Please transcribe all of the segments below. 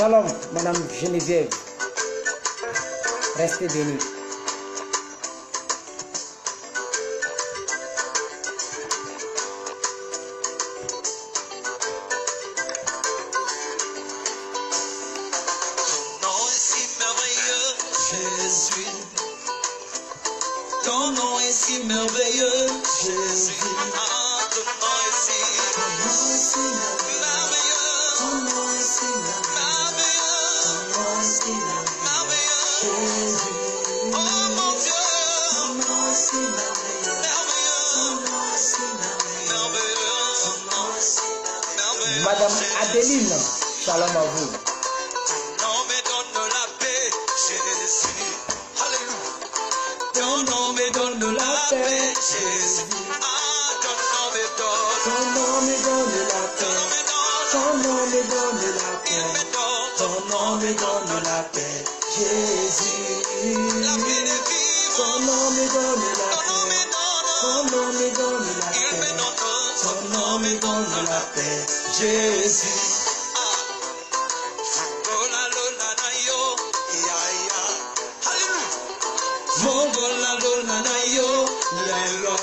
Shalom, Madame Geneviève. Restez bénis. Ton nom est si merveilleux, Jésus. Ton nom est si merveilleux. Ton nom est si merveilleux. Ton nom est si merveilleux, Jésus. Oh mon Dieu. Ton nom est si merveilleux. Ton nom est si merveilleux. Ton nom est si merveilleux. Madame Adeline, shalom à vous. Ton nom me donne la paix, Jésus. Ton nom me donne la paix, Jésus. Ton nom me donne la paix. Ton nom me donne la paix. Ton nom me donne la paix, Jésus. Ton nom me donne la paix. Ton nom me donne la paix. Ton nom me donne la paix, Jésus. Mongola lona na yo, yalo.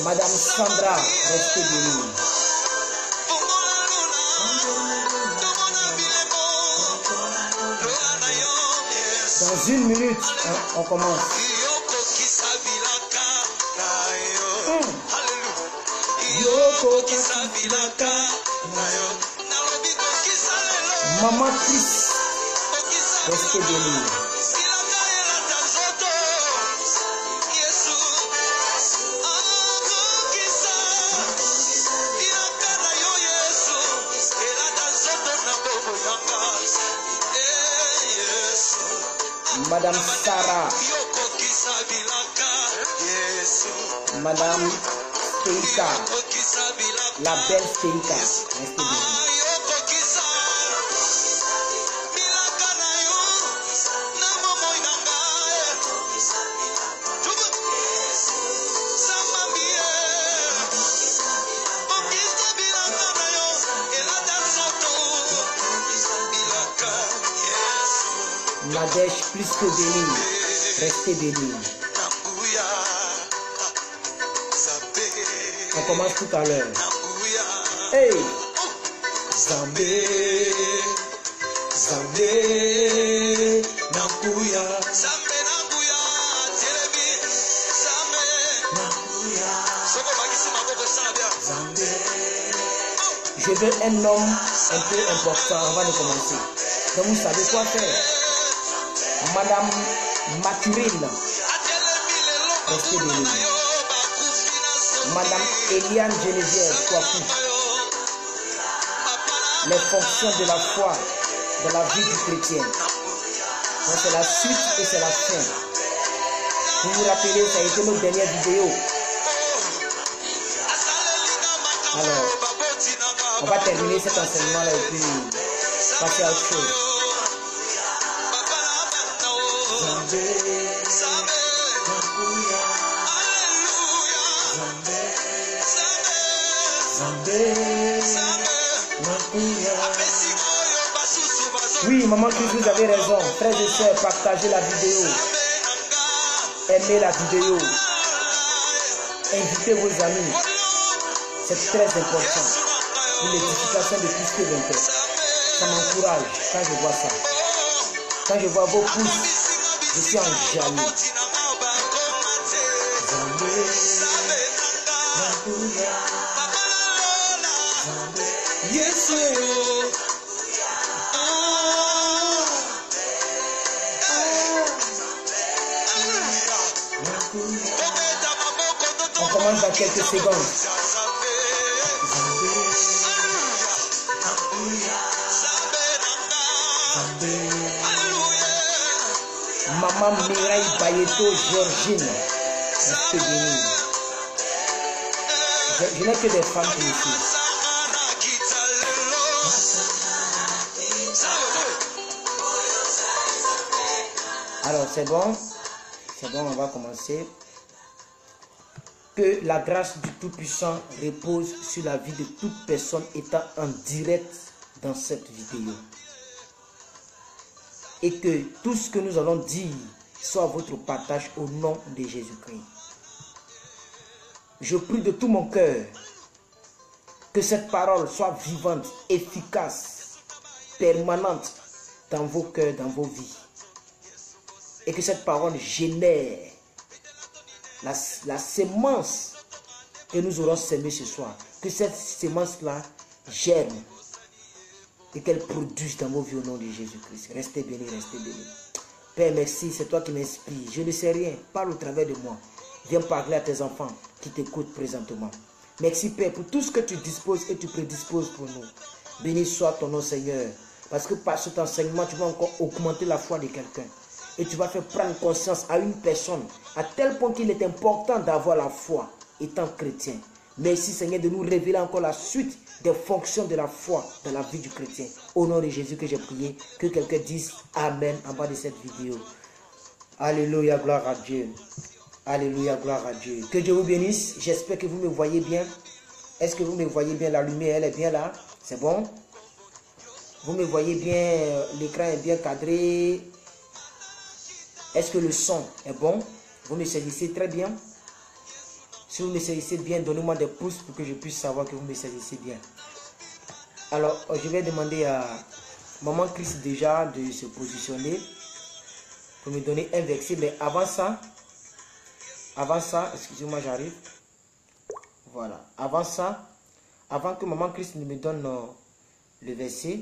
Madame Sandra, restez bénie. Dans une minute, on commence. Maman Chris, restez bénie. Madame Sarah, Madame Steika, la belle Steika, restez bénie. Nadège plus que bénie, restez bénie. On commence tout à l'heure. Hey! Zambé, Zambé, Nakuya, Zambé, Nakuya, Télébi, Zambé, Nakuya, Zambé. Je veux un homme un peu important avant de commencer. Donc vous savez quoi faire. Madame Mathurine, restez bénie. Madame Eliane Geneviève, Kouakou. Les fonctions de la foi dans la vie du chrétien. Donc c'est la suite et c'est la fin. Vous vous rappelez, ça a été notre dernière vidéo. Alors, on va terminer cet enseignement-là et puis passer à autre chose. Zambé, Nakuya, Zambé, Zambé, Nakuya. Oui, maman Chris, vous avez raison. Frères et sœurs, partagez la vidéo. Aimez la vidéo. Invitez vos amis. C'est très important. Pour l'édification de plus que 20 heures. Ça m'encourage quand je vois ça. Quand je vois vos pouces, je suis en jaloux. Yes, on commence dans quelques secondes. Maman Mireille Bayeto Georgine, restez bénie. Je n'ai que des femmes qui me suivent. Alors c'est bon, on va commencer. Que la grâce du Tout-Puissant repose sur la vie de toute personne étant en direct dans cette vidéo. Et que tout ce que nous allons dire soit votre partage au nom de Jésus-Christ. Je prie de tout mon cœur que cette parole soit vivante, efficace, permanente dans vos cœurs, dans vos vies. Et que cette parole génère la sémence que nous aurons sémée ce soir. Que cette sémence-là germe et qu'elle produise dans vos vies au nom de Jésus-Christ. Restez bénis, restez bénis. Père, merci, c'est toi qui m'inspires. Je ne sais rien, parle au travers de moi. Viens parler à tes enfants qui t'écoutent présentement. Merci Père pour tout ce que tu disposes et tu prédisposes pour nous. Béni soit ton nom Seigneur. Parce que par cet enseignement, tu vas encore augmenter la foi de quelqu'un. Et tu vas faire prendre conscience à une personne, à tel point qu'il est important d'avoir la foi étant chrétien. Merci Seigneur de nous révéler encore la suite des fonctions de la foi dans la vie du chrétien. Au nom de Jésus que j'ai prié, que quelqu'un dise Amen en bas de cette vidéo. Alléluia, gloire à Dieu. Alléluia, gloire à Dieu. Que Dieu vous bénisse. J'espère que vous me voyez bien. Est-ce que vous me voyez bien? La lumière, elle est bien là. C'est bon? Vous me voyez bien? L'écran est bien cadré. Est-ce que le son est bon? Vous me saisissez très bien? Si vous me saisissez bien, donnez-moi des pouces pour que je puisse savoir que vous me saisissez bien. Alors, je vais demander à Maman Christ déjà de se positionner pour me donner un verset. Mais avant ça, excusez-moi, j'arrive. Voilà. Avant ça, avant que Maman Christ ne me donne le verset,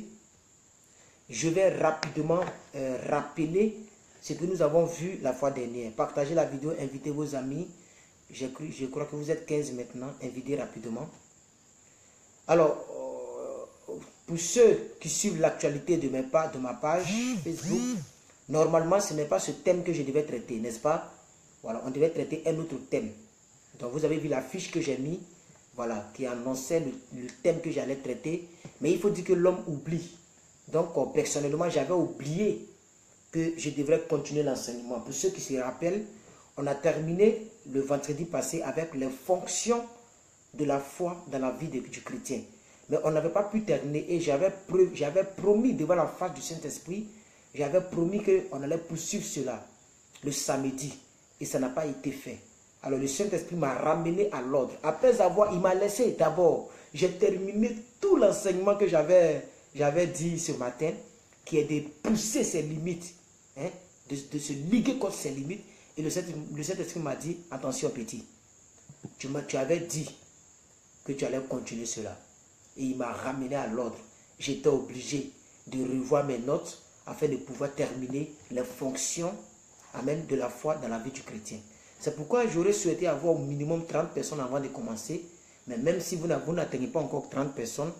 je vais rapidement rappeler ce que nous avons vu la fois dernière. Partagez la vidéo, invitez vos amis. Je crois que vous êtes 15 maintenant. Invitez rapidement. Alors, pour ceux qui suivent l'actualité de ma page Facebook, normalement, ce n'est pas ce thème que je devais traiter, n'est-ce pas? Voilà, on devait traiter un autre thème. Donc, vous avez vu la fiche que j'ai mis, voilà, qui annonçait le thème que j'allais traiter. Mais il faut dire que l'homme oublie. Donc, personnellement, j'avais oublié que je devrais continuer l'enseignement. Pour ceux qui se rappellent, on a terminé le vendredi passé avec les fonctions de la foi dans la vie du chrétien. Mais on n'avait pas pu terminer et j'avais promis devant la face du Saint-Esprit, j'avais promis qu'on allait poursuivre cela le samedi et ça n'a pas été fait. Alors le Saint-Esprit m'a ramené à l'ordre. Après avoir, il m'a laissé d'abord, j'ai terminé tout l'enseignement que j'avais dit ce matin, qui est de pousser ses limites, hein, de se liguer contre ses limites. Et le Saint-Esprit m'a dit, attention petit, tu avais dit que tu allais continuer cela. Et il m'a ramené à l'ordre. J'étais obligé de revoir mes notes afin de pouvoir terminer les fonctions, amen, de la foi dans la vie du chrétien. C'est pourquoi j'aurais souhaité avoir au minimum 30 personnes avant de commencer. Mais même si vous n'atteignez pas encore 30 personnes,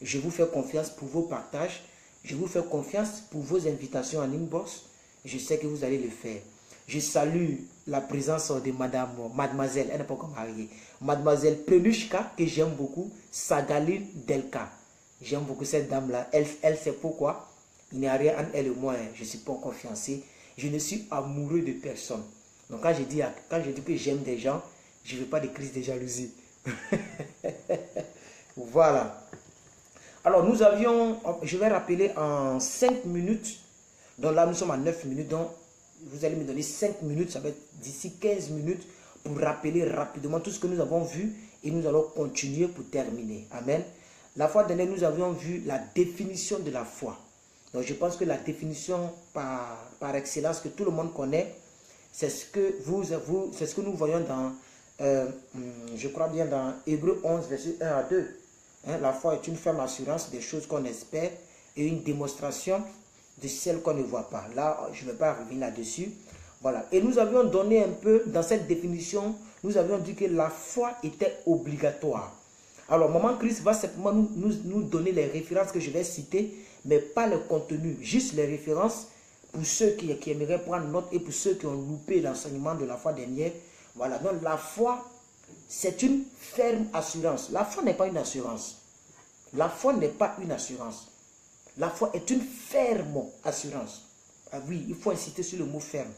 je vous fais confiance pour vos partages. Je vous fais confiance pour vos invitations en inbox. Je sais que vous allez le faire. Je salue la présence de mademoiselle, elle n'est pas encore mariée, mademoiselle Pelushka, que j'aime beaucoup, Sagaline Delka. J'aime beaucoup cette dame-là. Elle sait pourquoi. Il n'y a rien entre elle et moi. Je ne suis pas encore fiancé. Je ne suis amoureux de personne. Donc quand je dis que j'aime des gens, je ne veux pas de crise de jalousie. Voilà. Alors nous avions, je vais rappeler en 5 minutes, donc là nous sommes à 9 minutes, donc vous allez me donner 5 minutes, ça va être d'ici 15 minutes pour rappeler rapidement tout ce que nous avons vu et nous allons continuer pour terminer. Amen. La fois dernière, nous avions vu la définition de la foi. Donc je pense que la définition par excellence que tout le monde connaît, c'est ce que c'est ce que nous voyons dans, je crois bien dans Hébreux 11, verset 1 à 2. Hein, la foi est une ferme assurance des choses qu'on espère et une démonstration de celles qu'on ne voit pas. Là, je ne vais pas revenir là-dessus. Voilà. Et nous avions donné un peu, dans cette définition, nous avions dit que la foi était obligatoire. Alors, Maman Christ va simplement nous donner les références que je vais citer, mais pas le contenu, juste les références pour ceux qui aimeraient prendre note et pour ceux qui ont loupé l'enseignement de la foi dernière. Voilà. Donc, la foi, c'est une ferme assurance. La foi n'est pas une assurance. La foi n'est pas une assurance. La foi est une ferme assurance. Ah oui, il faut insister sur le mot ferme.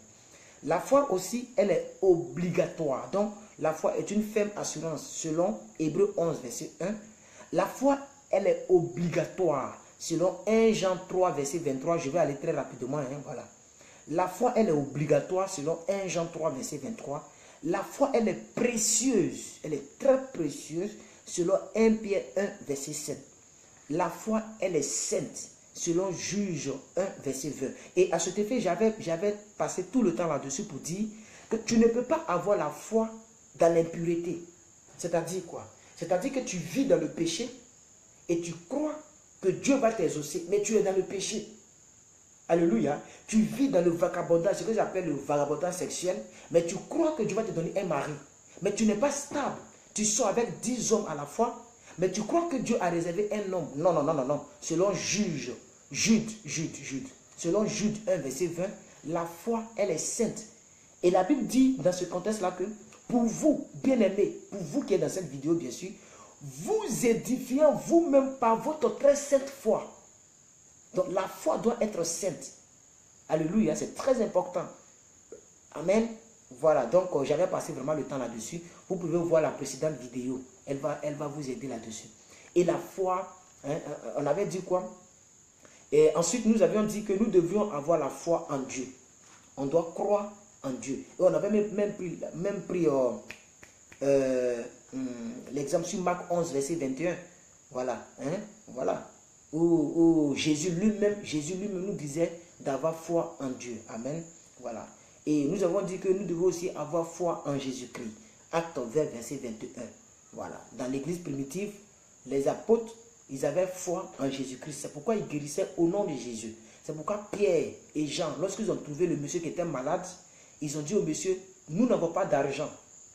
La foi aussi, elle est obligatoire. Donc, la foi est une ferme assurance selon Hébreux 11, verset 1. La foi, elle est obligatoire selon 1 Jean 3, verset 23. Je vais aller très rapidement, hein, voilà. La foi, elle est obligatoire selon 1 Jean 3, verset 23. La foi, elle est précieuse, elle est très précieuse selon 1 Pierre 1, verset 7. La foi, elle est sainte selon Juge 1, verset 20. Et à cet effet, j'avais passé tout le temps là-dessus pour dire que tu ne peux pas avoir la foi dans l'impureté. C'est-à-dire quoi? C'est-à-dire que tu vis dans le péché et tu crois que Dieu va t'exaucer, mais tu es dans le péché. Alléluia. Tu vis dans le vagabondage, ce que j'appelle le vagabondage sexuel, mais tu crois que Dieu va te donner un mari. Mais tu n'es pas stable. Tu sors avec 10 hommes à la fois, mais tu crois que Dieu a réservé un homme. Non, non, non, non, non. Selon Jude. Selon Jude 1, verset 20, la foi, elle est sainte. Et la Bible dit dans ce contexte-là que pour vous, bien-aimés, pour vous qui êtes dans cette vidéo, bien sûr, vous édifiant vous-même par votre très sainte foi. Donc la foi doit être sainte. Alléluia, c'est très important. Amen. Voilà, donc j'avais passé vraiment le temps là-dessus. Vous pouvez voir la précédente vidéo. Elle va vous aider là-dessus. Et la foi, hein, on avait dit quoi? Et ensuite, nous avions dit que nous devions avoir la foi en Dieu. On doit croire en Dieu. Et on avait même pris l'exemple sur Marc 11, verset 21. Voilà. Hein, voilà. Où Jésus lui-même nous disait d'avoir foi en Dieu. Amen. Voilà. Et nous avons dit que nous devons aussi avoir foi en Jésus-Christ. Acte 20, verset 21. Voilà. Dans l'église primitive, les apôtres, ils avaient foi en Jésus-Christ. C'est pourquoi ils guérissaient au nom de Jésus. C'est pourquoi Pierre et Jean, lorsqu'ils ont trouvé le monsieur qui était malade, ils ont dit au monsieur, nous n'avons pas d'argent,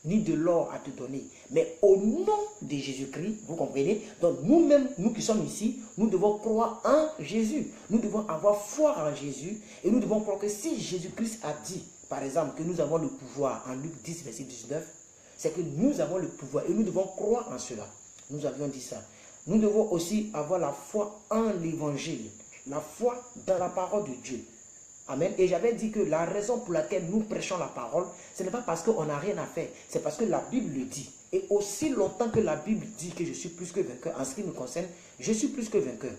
ni de l'or à te donner. Mais au nom de Jésus-Christ, vous comprenez? Donc nous-mêmes, nous qui sommes ici, nous devons croire en Jésus. Nous devons avoir foi en Jésus. Et nous devons croire que si Jésus-Christ a dit, par exemple, que nous avons le pouvoir, en Luc 10, verset 19, c'est que nous avons le pouvoir et nous devons croire en cela. Nous avions dit ça. Nous devons aussi avoir la foi en l'évangile. La foi dans la parole de Dieu. Amen. Et j'avais dit que la raison pour laquelle nous prêchons la parole, ce n'est pas parce qu'on n'a rien à faire. C'est parce que la Bible le dit. Et aussi longtemps que la Bible dit que je suis plus que vainqueur, en ce qui me concerne, je suis plus que vainqueur.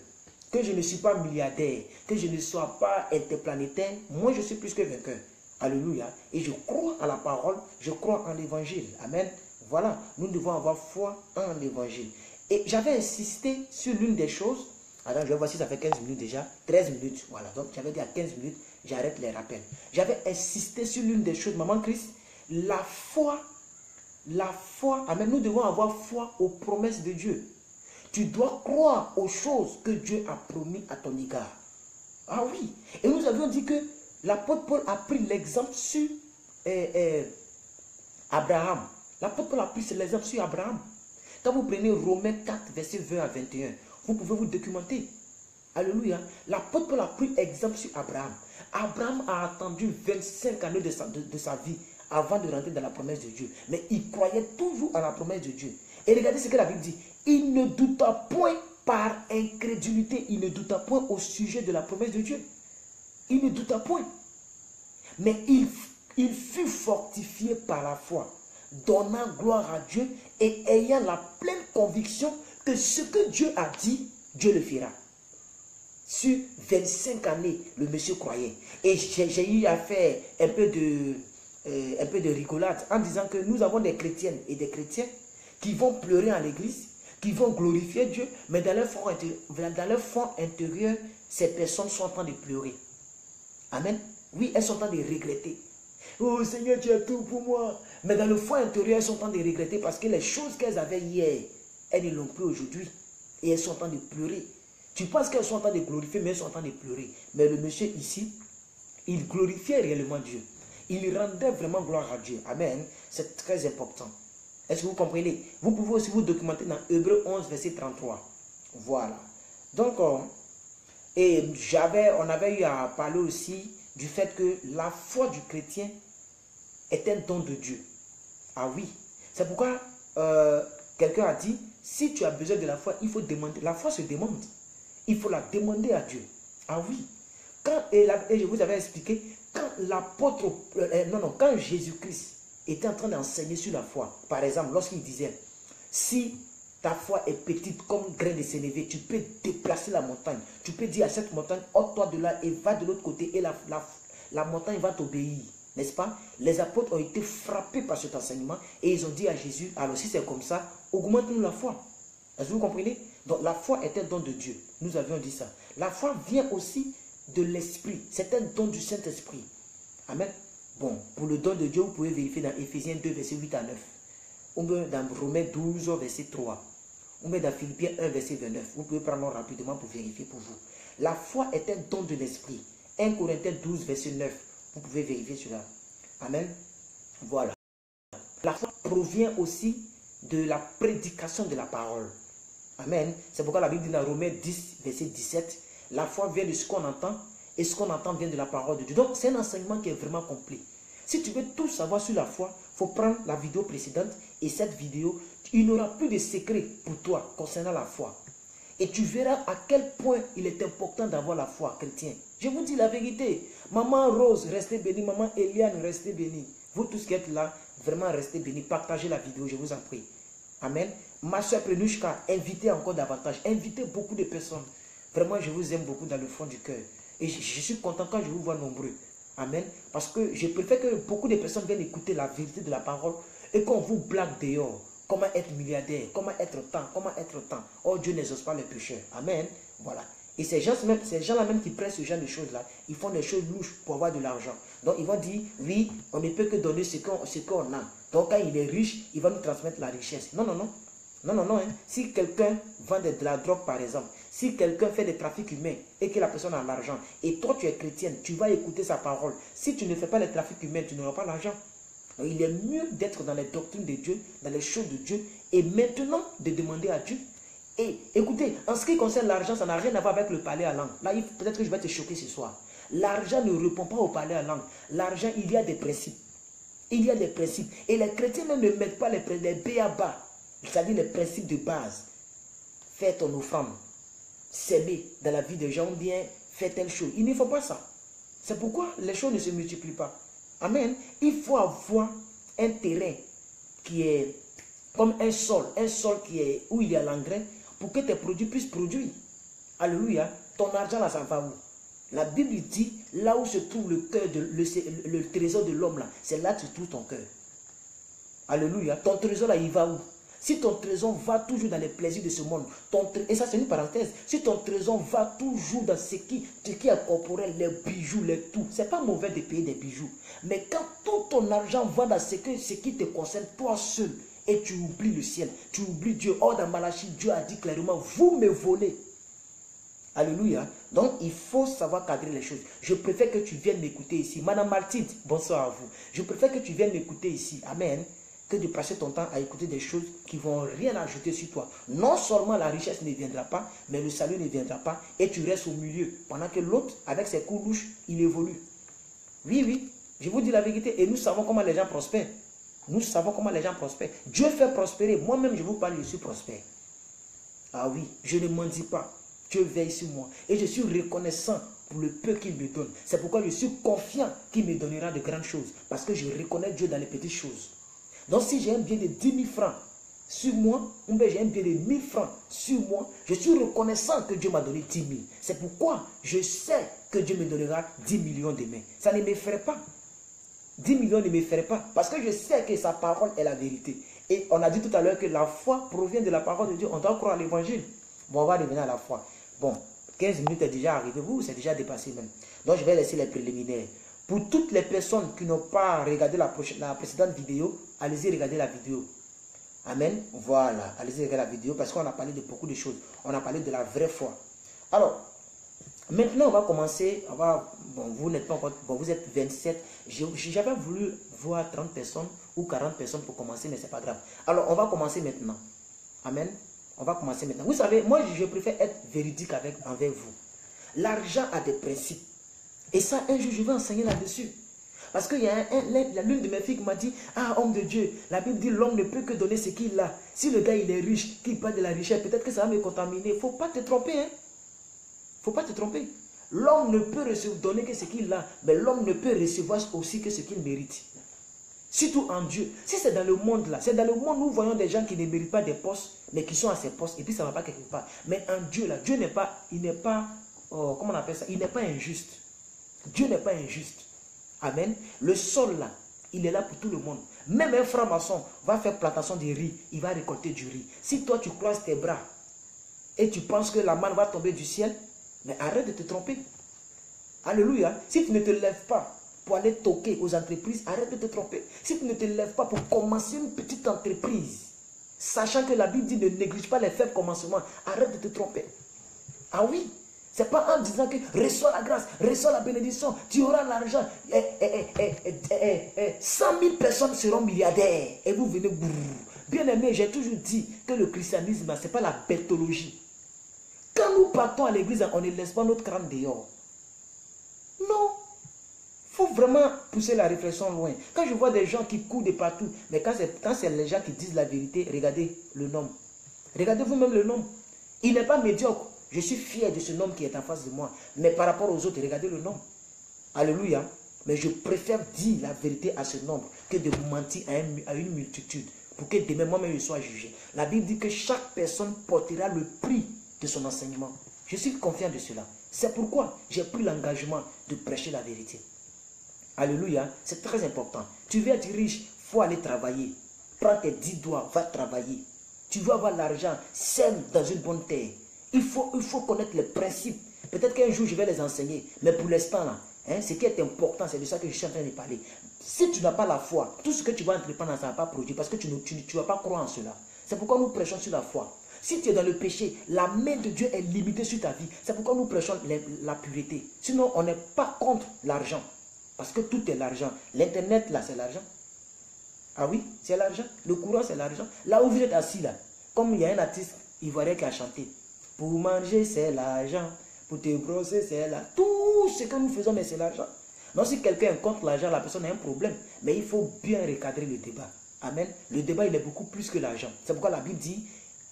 Que je ne suis pas milliardaire, que je ne sois pas interplanétaire, moi je suis plus que vainqueur. Alléluia. Et je crois à la parole, je crois en l'évangile. Amen. Voilà, nous devons avoir foi en l'évangile. Et j'avais insisté sur l'une des choses. Alors je vais voir si ça fait 15 minutes déjà. 13 minutes. Voilà, donc j'avais dit à 15 minutes, j'arrête les rappels. J'avais insisté sur l'une des choses, maman Christ. La foi, amen, nous devons avoir foi aux promesses de Dieu. Tu dois croire aux choses que Dieu a promis à ton égard. Ah oui. Et nous avions dit que l'apôtre Paul a pris l'exemple sur Abraham. L'apôtre Paul a pris l'exemple sur Abraham. Quand vous prenez Romains 4, verset 20 à 21, vous pouvez vous documenter. Alléluia. L'apôtre Paul a pris exemple sur Abraham. Abraham a attendu 25 années de sa vie avant de rentrer dans la promesse de Dieu. Mais il croyait toujours à la promesse de Dieu. Et regardez ce que la Bible dit. Il ne douta point par incrédulité. Il ne douta point au sujet de la promesse de Dieu. Il ne douta point. Mais il fut fortifié par la foi, donnant gloire à Dieu et ayant la pleine conviction que ce que Dieu a dit, Dieu le fera. Sur 25 années, le monsieur croyait. Et j'ai eu à faire un peu de rigolade en disant que nous avons des chrétiennes et des chrétiens qui vont pleurer à l'église, qui vont glorifier Dieu, mais dans leur fond intérieur, ces personnes sont en train de pleurer. Amen. Oui, elles sont en train de regretter. Oh Seigneur, tu as tout pour moi. Mais dans le fond intérieur, elles sont en train de regretter parce que les choses qu'elles avaient hier, elles ne l'ont plus aujourd'hui. Et elles sont en train de pleurer. Tu penses qu'elles sont en train de glorifier, mais elles sont en train de pleurer. Mais le monsieur ici, il glorifiait réellement Dieu. Il rendait vraiment gloire à Dieu. Amen. C'est très important. Est-ce que vous comprenez? Vous pouvez aussi vous documenter dans Hébreux 11, verset 33. Voilà. Donc, on avait eu à parler aussi du fait que la foi du chrétien est un don de Dieu. Ah oui. C'est pourquoi quelqu'un a dit, si tu as besoin de la foi, il faut demander. La foi se demande. Il faut la demander à Dieu. Ah oui. Et je vous avais expliqué, quand l'apôtre, quand Jésus-Christ était en train d'enseigner sur la foi. Par exemple, lorsqu'il disait, si ta foi est petite comme grain de sénévé, tu peux déplacer la montagne. Tu peux dire à cette montagne, ôte-toi de là et va de l'autre côté et la montagne va t'obéir. N'est-ce pas? Les apôtres ont été frappés par cet enseignement et ils ont dit à Jésus, alors si c'est comme ça, augmente-nous la foi. Est-ce que vous comprenez? Donc la foi est un don de Dieu. Nous avions dit ça. La foi vient aussi de l'Esprit. C'est un don du Saint-Esprit. Amen. Bon, pour le don de Dieu, vous pouvez vérifier dans Éphésiens 2, versets 8 à 9. Ou bien dans Romains 12, verset 3. Ou bien dans Philippiens 1, verset 29. Vous pouvez prendre rapidement pour vérifier pour vous. La foi est un don de l'Esprit. 1 Corinthiens 12, verset 9. Vous pouvez vérifier cela. Amen. Voilà. La foi provient aussi de la prédication de la parole. Amen. C'est pourquoi la Bible dit dans Romains 10, verset 17, la foi vient de ce qu'on entend et ce qu'on entend vient de la parole de Dieu. Donc, c'est un enseignement qui est vraiment complet. Si tu veux tout savoir sur la foi, il faut prendre la vidéo précédente et cette vidéo, il n'y aura plus de secret pour toi concernant la foi. Et tu verras à quel point il est important d'avoir la foi chrétienne. Je vous dis la vérité. Maman Rose, restez bénie. Maman Eliane, restez bénie. Vous tous qui êtes là, vraiment restez bénis. Partagez la vidéo, je vous en prie. Amen. Ma soeur Prenushka, invitez encore davantage. Invitez beaucoup de personnes. Vraiment, je vous aime beaucoup dans le fond du cœur. Et je suis content quand je vous vois nombreux. Amen. Parce que je préfère que beaucoup de personnes viennent écouter la vérité de la parole et qu'on vous blague dehors. Comment être milliardaire, comment être tant, comment être tant. Oh, Dieu n'exauce pas les pécheurs. Amen. Voilà. Et ces gens-là même qui prennent ce genre de choses-là, ils font des choses louches pour avoir de l'argent. Donc, ils vont dire, oui, on ne peut que donner ce qu'on a. Donc, quand il est riche, il va nous transmettre la richesse. Non, non, non. Non, non, non. Hein. Si quelqu'un vend de la drogue, par exemple, si quelqu'un fait des trafics humains et que la personne a l'argent, et toi, tu es chrétienne, tu vas écouter sa parole. Si tu ne fais pas les trafics humains, tu n'auras pas l'argent. Il est mieux d'être dans les doctrines de Dieu, dans les choses de Dieu, et maintenant de demander à Dieu. Et écoutez, en ce qui concerne l'argent, ça n'a rien à voir avec le parler à langue. Là, peut-être que je vais te choquer ce soir. L'argent ne répond pas au parler à langue. L'argent, il y a des principes. Il y a des principes. Et les chrétiens même ne mettent pas les b.a.-ba, c'est-à-dire les principes de base. Fais ton offrande. S'aimer dans la vie des gens, bien, fais telle chose. Il ne faut pas ça. C'est pourquoi les choses ne se multiplient pas. Amen. Il faut avoir un terrain qui est comme un sol qui est où il y a l'engrais pour que tes produits puissent produire. Alléluia. Ton argent là, ça va où? La Bible dit, là où se trouve le cœur, le trésor de l'homme là, c'est là que se trouve ton cœur. Alléluia. Ton trésor là, il va où? Si ton trésor va toujours dans les plaisirs de ce monde, et ça c'est une parenthèse, si ton trésor va toujours dans ce qui est corporel, les bijoux, les tout, c'est pas mauvais de payer des bijoux. Mais quand tout ton argent va dans ce qui te concerne, toi seul, et tu oublies le ciel, tu oublies Dieu. Or dans Malachie, Dieu a dit clairement, vous me volez. Alléluia. Donc il faut savoir cadrer les choses. Je préfère que tu viennes m'écouter ici. Madame Martine, bonsoir à vous. Je préfère que tu viennes m'écouter ici. Amen. Que de passer ton temps à écouter des choses qui ne vont rien ajouter sur toi. Non seulement la richesse ne viendra pas, mais le salut ne viendra pas et tu restes au milieu. Pendant que l'autre, avec ses coups louches, il évolue. Oui, oui, je vous dis la vérité et nous savons comment les gens prospèrent. Nous savons comment les gens prospèrent. Dieu fait prospérer. Moi-même, je vous parle, je suis prospère. Ah oui, je ne m'en dis pas. Dieu veille sur moi et je suis reconnaissant pour le peu qu'il me donne. C'est pourquoi je suis confiant qu'il me donnera de grandes choses. Parce que je reconnais Dieu dans les petites choses. Donc si j'ai un bien de 10 000 francs sur moi, ou bien j'ai un bien de 1000 francs sur moi, je suis reconnaissant que Dieu m'a donné 10 000. C'est pourquoi je sais que Dieu me donnera 10 millions demain. Ça ne m'effraie pas. 10 millions ne m'effraie pas. Parce que je sais que sa parole est la vérité. Et on a dit tout à l'heure que la foi provient de la parole de Dieu. On doit croire à l'évangile. Bon, on va revenir à la foi. Bon, 15 minutes est déjà arrivé. Vous, c'est déjà dépassé même. Donc je vais laisser les préliminaires. Pour toutes les personnes qui n'ont pas regardé la précédente vidéo, allez-y regarder la vidéo. Amen. Voilà. Allez-y regarder la vidéo parce qu'on a parlé de beaucoup de choses. On a parlé de la vraie foi. Alors, maintenant on va commencer. Bon, vous n'êtes pas encore. Bon, vous êtes 27. J'avais voulu voir 30 personnes ou 40 personnes pour commencer, mais c'est pas grave. Alors, on va commencer maintenant. Amen. On va commencer maintenant. Vous savez, moi, je préfère être véridique envers vous. L'argent a des principes. Et ça, un jour, je vais enseigner là-dessus. Parce qu'il y a l'une de mes filles qui m'a dit, ah, homme de Dieu, la Bible dit, l'homme ne peut que donner ce qu'il a. Si le gars, il est riche, qu'il parle de la richesse, peut-être que ça va me contaminer. Il ne faut pas te tromper. Il ne faut pas te tromper. L'homme ne peut donner que ce qu'il a, mais l'homme ne peut recevoir aussi que ce qu'il mérite. Surtout en Dieu. Si c'est dans le monde là, c'est dans le monde où nous voyons des gens qui ne méritent pas des postes, mais qui sont à ces postes, et puis ça ne va pas quelque part. Mais en Dieu là, Dieu n'est pas, il n'est pas, comment on appelle ça? Il n'est pas injuste. Dieu n'est pas injuste. Amen. Le sol là, il est là pour tout le monde. Même un franc-maçon va faire plantation de riz, il va récolter du riz. Si toi tu croises tes bras et tu penses que la manne va tomber du ciel, mais arrête de te tromper. Alléluia. Si tu ne te lèves pas pour aller toquer aux entreprises, arrête de te tromper. Si tu ne te lèves pas pour commencer une petite entreprise, sachant que la Bible dit ne néglige pas les faibles commencements, arrête de te tromper. Ah oui, c'est pas en disant que reçois la grâce, reçois la bénédiction, tu auras l'argent. 100 000 personnes seront milliardaires et vous venez. Bien aimé, j'ai toujours dit que le christianisme, ce n'est pas la bêtologie. Quand nous partons à l'église, on ne laisse pas notre crâne dehors. Non. Il faut vraiment pousser la réflexion loin. Quand je vois des gens qui courent de partout, mais quand c'est les gens qui disent la vérité, regardez le nom. Regardez vous-même le nom. Il n'est pas médiocre. Je suis fier de ce nom qui est en face de moi. Mais par rapport aux autres, regardez le nom. Alléluia. Mais je préfère dire la vérité à ce nombre que de mentir à une multitude. Pour que demain, moi-même, je sois jugé. La Bible dit que chaque personne portera le prix de son enseignement. Je suis confiant de cela. C'est pourquoi j'ai pris l'engagement de prêcher la vérité. Alléluia, c'est très important. Tu veux être riche, il faut aller travailler. Prends tes 10 doigts, va travailler. Tu veux avoir l'argent, sème dans une bonne terre. Il faut connaître les principes. Peut-être qu'un jour, je vais les enseigner. Mais pour l'instant, là, ce qui est important, c'est de ça que je suis en train de parler. Si tu n'as pas la foi, tout ce que tu vas entreprendre, ça ne va pas produire parce que tu ne vas pas croire en cela. C'est pourquoi nous prêchons sur la foi. Si tu es dans le péché, la main de Dieu est limitée sur ta vie. C'est pourquoi nous prêchons la pureté. Sinon, on n'est pas contre l'argent. Parce que tout est l'argent. L'internet, là, c'est l'argent. Ah oui, c'est l'argent. Le courant, c'est l'argent. Là où vous êtes assis, là, comme il y a un artiste ivoirien qui a chanté. Pour manger, c'est l'argent. Pour te brosser, c'est l'argent. Tout ce que nous faisons, mais c'est l'argent. Non, si quelqu'un est contre l'argent, la personne a un problème. Mais il faut bien recadrer le débat. Amen. Le débat, il est beaucoup plus que l'argent. C'est pourquoi la Bible dit,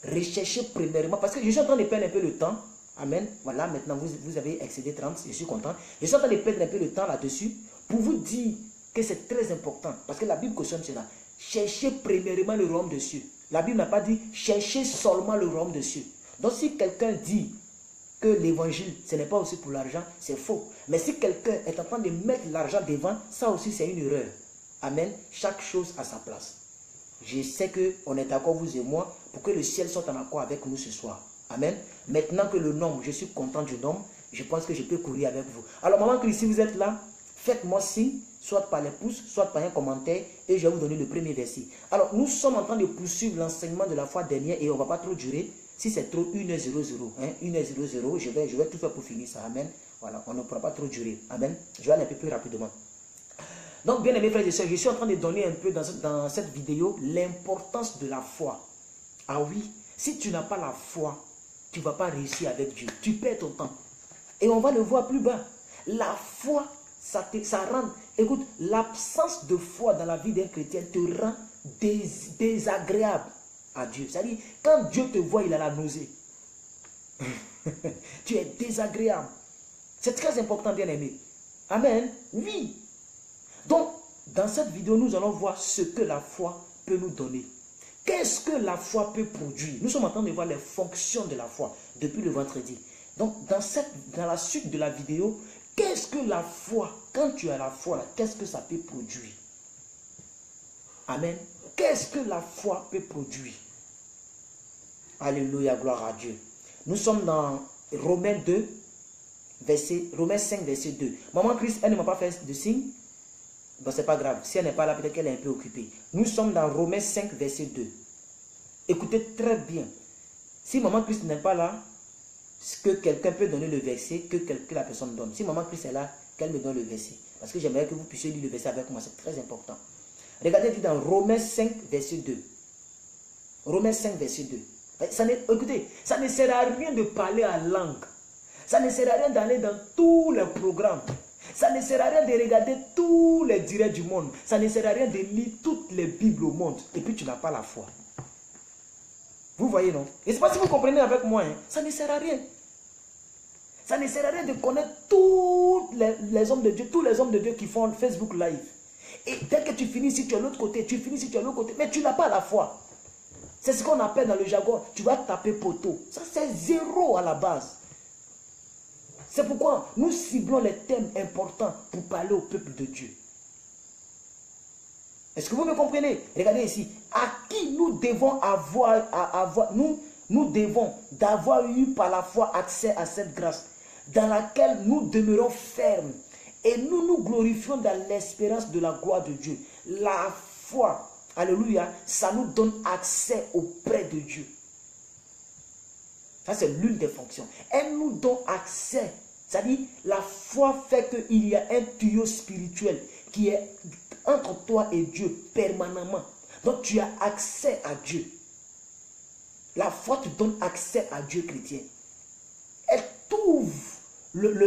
recherchez premièrement. Parce que je suis en train de perdre un peu le temps. Amen. Voilà, maintenant, vous avez excédé 30. Je suis content. Je suis en train de perdre un peu le temps là-dessus pour vous dire que c'est très important. Parce que la Bible cautionne cela. Cherchez premièrement le royaume de cieux. La Bible n'a pas dit, cherchez seulement le royaume de cieux. Donc, si quelqu'un dit que l'évangile, ce n'est pas aussi pour l'argent, c'est faux. Mais si quelqu'un est en train de mettre l'argent devant, ça aussi, c'est une erreur. Amen. Chaque chose à sa place. Je sais qu'on est d'accord, vous et moi, pour que le ciel soit en accord avec nous ce soir. Amen. Maintenant que le nombre, je suis content du nombre, je pense que je peux courir avec vous. Alors, maman Christ, si vous êtes là, faites-moi signe, soit par les pouces, soit par un commentaire, et je vais vous donner le premier verset. Alors, nous sommes en train de poursuivre l'enseignement de la fois dernière, et on ne va pas trop durer. Si c'est trop, 1h00, hein, 1h00, je vais tout faire pour finir ça. Amen. Voilà, on ne pourra pas trop durer. Amen. Je vais aller un peu plus rapidement. Donc, bien aimés frères et sœurs, je suis en train de donner un peu dans cette vidéo l'importance de la foi. Ah oui, si tu n'as pas la foi, tu ne vas pas réussir avec Dieu. Tu perds ton temps. Et on va le voir plus bas. La foi, ça rend... Écoute, l'absence de foi dans la vie d'un chrétien te rend désagréable à Dieu. C'est-à-dire, quand Dieu te voit, il a la nausée. Tu es désagréable. C'est très important, bien aimé. Amen. Oui. Donc, dans cette vidéo, nous allons voir ce que la foi peut nous donner. Qu'est-ce que la foi peut produire? Nous sommes en train de voir les fonctions de la foi depuis le vendredi. Donc, dans la suite de la vidéo, qu'est-ce que la foi, quand tu as la foi, qu'est-ce que ça peut produire? Amen. Qu'est-ce que la foi peut produire? Alléluia, gloire à Dieu. Nous sommes dans Romains 5, verset 2. Maman Christ, elle ne m'a pas fait de signe. Bon, c'est pas grave. Si elle n'est pas là, peut-être qu'elle est un peu occupée. Nous sommes dans Romains 5, verset 2. Écoutez très bien. Si Maman Christ n'est pas là, que quelqu'un peut donner le verset que la personne donne. Si Maman Christ est là, qu'elle me donne le verset. Parce que j'aimerais que vous puissiez lire le verset avec moi. C'est très important. Regardez dit dans Romains 5, verset 2. Romains 5, verset 2. Écoutez, ça ne sert à rien de parler en langue. Ça ne sert à rien d'aller dans tous les programmes. Ça ne sert à rien de regarder tous les directs du monde. Ça ne sert à rien de lire toutes les Bibles au monde. Et puis tu n'as pas la foi. Vous voyez, non? Je ne sais pas si vous comprenez avec moi. Hein? Ça ne sert à rien. Ça ne sert à rien de connaître tous les hommes de Dieu, tous les hommes de Dieu qui font Facebook Live. Et dès que tu finis, si tu es de l'autre côté, tu finis si tu es de l'autre côté, mais tu n'as pas la foi. C'est ce qu'on appelle dans le jargon, tu vas taper poteau. Ça, c'est zéro à la base. C'est pourquoi nous ciblons les thèmes importants pour parler au peuple de Dieu. Est-ce que vous me comprenez? Regardez ici. À qui nous devons nous devons d'avoir eu par la foi accès à cette grâce dans laquelle nous demeurons fermes et nous nous glorifions dans l'espérance de la gloire de Dieu. La foi, alléluia, ça nous donne accès auprès de Dieu. Ça, c'est l'une des fonctions. Elle nous donne accès. C'est-à-dire, la foi fait qu'il y a un tuyau spirituel qui est entre toi et Dieu permanemment. Donc, tu as accès à Dieu. La foi te donne accès à Dieu chrétien. Elle t'ouvre.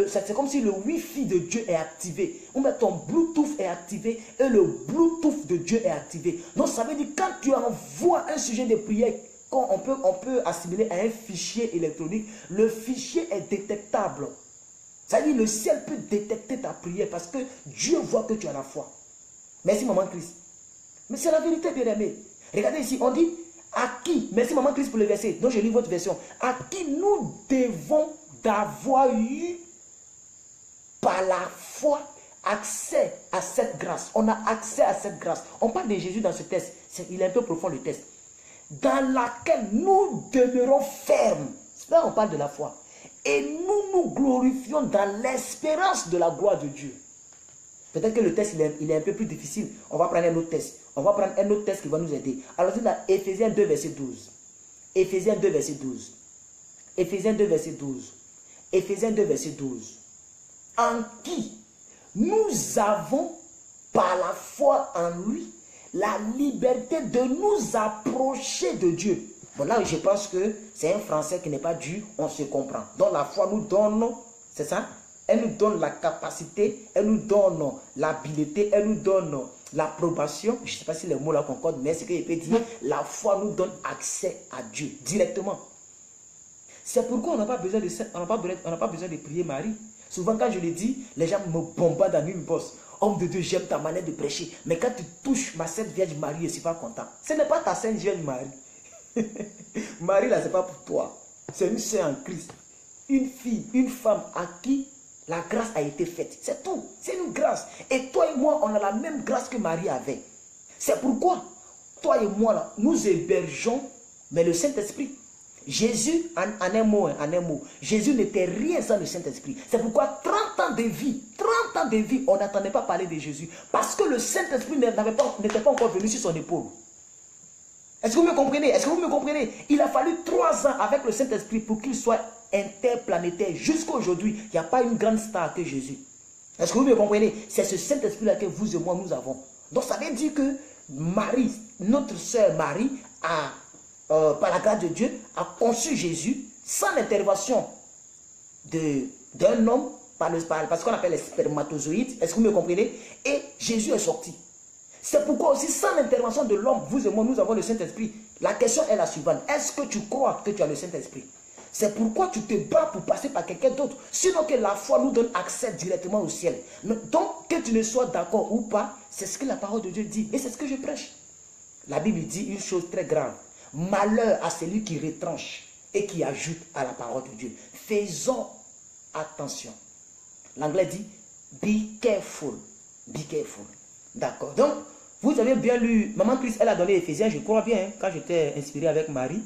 C'est comme si le Wi-Fi de Dieu est activé. Ou bien ton Bluetooth est activé et le Bluetooth de Dieu est activé. Donc, ça veut dire quand tu envoies un sujet de prière, on peut assimiler à un fichier électronique, le fichier est détectable. C'est-à-dire le ciel peut détecter ta prière parce que Dieu voit que tu as la foi. Merci maman Christ. Mais c'est la vérité, bien aimé. Regardez ici, on dit à qui, merci maman Christ pour le verset, donc je lis votre version, à qui nous devons d'avoir eu par la foi accès à cette grâce. On a accès à cette grâce. On parle de Jésus dans ce texte, il est un peu profond le texte. Dans laquelle nous demeurons fermes. Là on parle de la foi. Et nous nous glorifions dans l'espérance de la gloire de Dieu. Peut-être que le texte il est un peu plus difficile. On va prendre un autre texte. On va prendre un autre texte qui va nous aider. Alors c'est dans Éphésiens 2 verset 12. Éphésiens 2 verset 12. Éphésiens 2 verset 12. Éphésiens 2 verset 12. En qui nous avons par la foi en lui la liberté de nous approcher de Dieu. Bon là je pense que c'est un français qui n'est pas dur, on se comprend. Donc la foi nous donne, c'est ça? Elle nous donne la capacité, elle nous donne l'habileté, elle nous donne l'approbation. Je ne sais pas si les mots là concordent, mais ce que je peux dire, la foi nous donne accès à Dieu directement. C'est pourquoi on n'a pas besoin de prier Marie. Souvent quand je le dis, les gens me bombardent dans une bosse. Homme de Dieu, j'aime ta manière de prêcher. Mais quand tu touches ma Sainte Vierge Marie, je ne suis pas content. Ce n'est pas ta Sainte Vierge Marie. Marie là, ce n'est pas pour toi. C'est une sœur en Christ. Une fille, une femme à qui la grâce a été faite. C'est tout. C'est une grâce. Et toi et moi, on a la même grâce que Marie avait. C'est pourquoi, toi et moi, là, nous hébergeons, mais le Saint-Esprit. Jésus, en un mot, Jésus n'était rien sans le Saint-Esprit. C'est pourquoi 30 ans de vie, on n'entendait pas parler de Jésus. Parce que le Saint-Esprit n'était pas encore venu sur son épaule. Est-ce que vous me comprenez? Est-ce que vous me comprenez? Il a fallu 3 ans avec le Saint-Esprit pour qu'il soit interplanétaire. Jusqu'à aujourd'hui, il n'y a pas une grande star que Jésus. Est-ce que vous me comprenez? C'est ce Saint-Esprit-là que vous et moi, nous avons. Donc ça veut dire que Marie, notre sœur Marie, par la grâce de Dieu, a conçu Jésus sans l'intervention d'un homme, parce qu'on appelle les spermatozoïdes. Est-ce que vous me comprenez? Et Jésus est sorti. C'est pourquoi aussi, sans l'intervention de l'homme, vous et moi, nous avons le Saint-Esprit. La question est la suivante. Est-ce que tu crois que tu as le Saint-Esprit? C'est pourquoi tu te bats pour passer par quelqu'un d'autre. Sinon que la foi nous donne accès directement au ciel. Donc, que tu ne sois d'accord ou pas, c'est ce que la parole de Dieu dit. Et c'est ce que je prêche. La Bible dit une chose très grave. Malheur à celui qui retranche et qui ajoute à la parole de Dieu. Faisons attention. L'anglais dit be careful. Be careful. D'accord. Donc, vous avez bien lu. Maman Christ, elle a donné Éphésiens, je crois bien, quand j'étais inspiré avec Marie.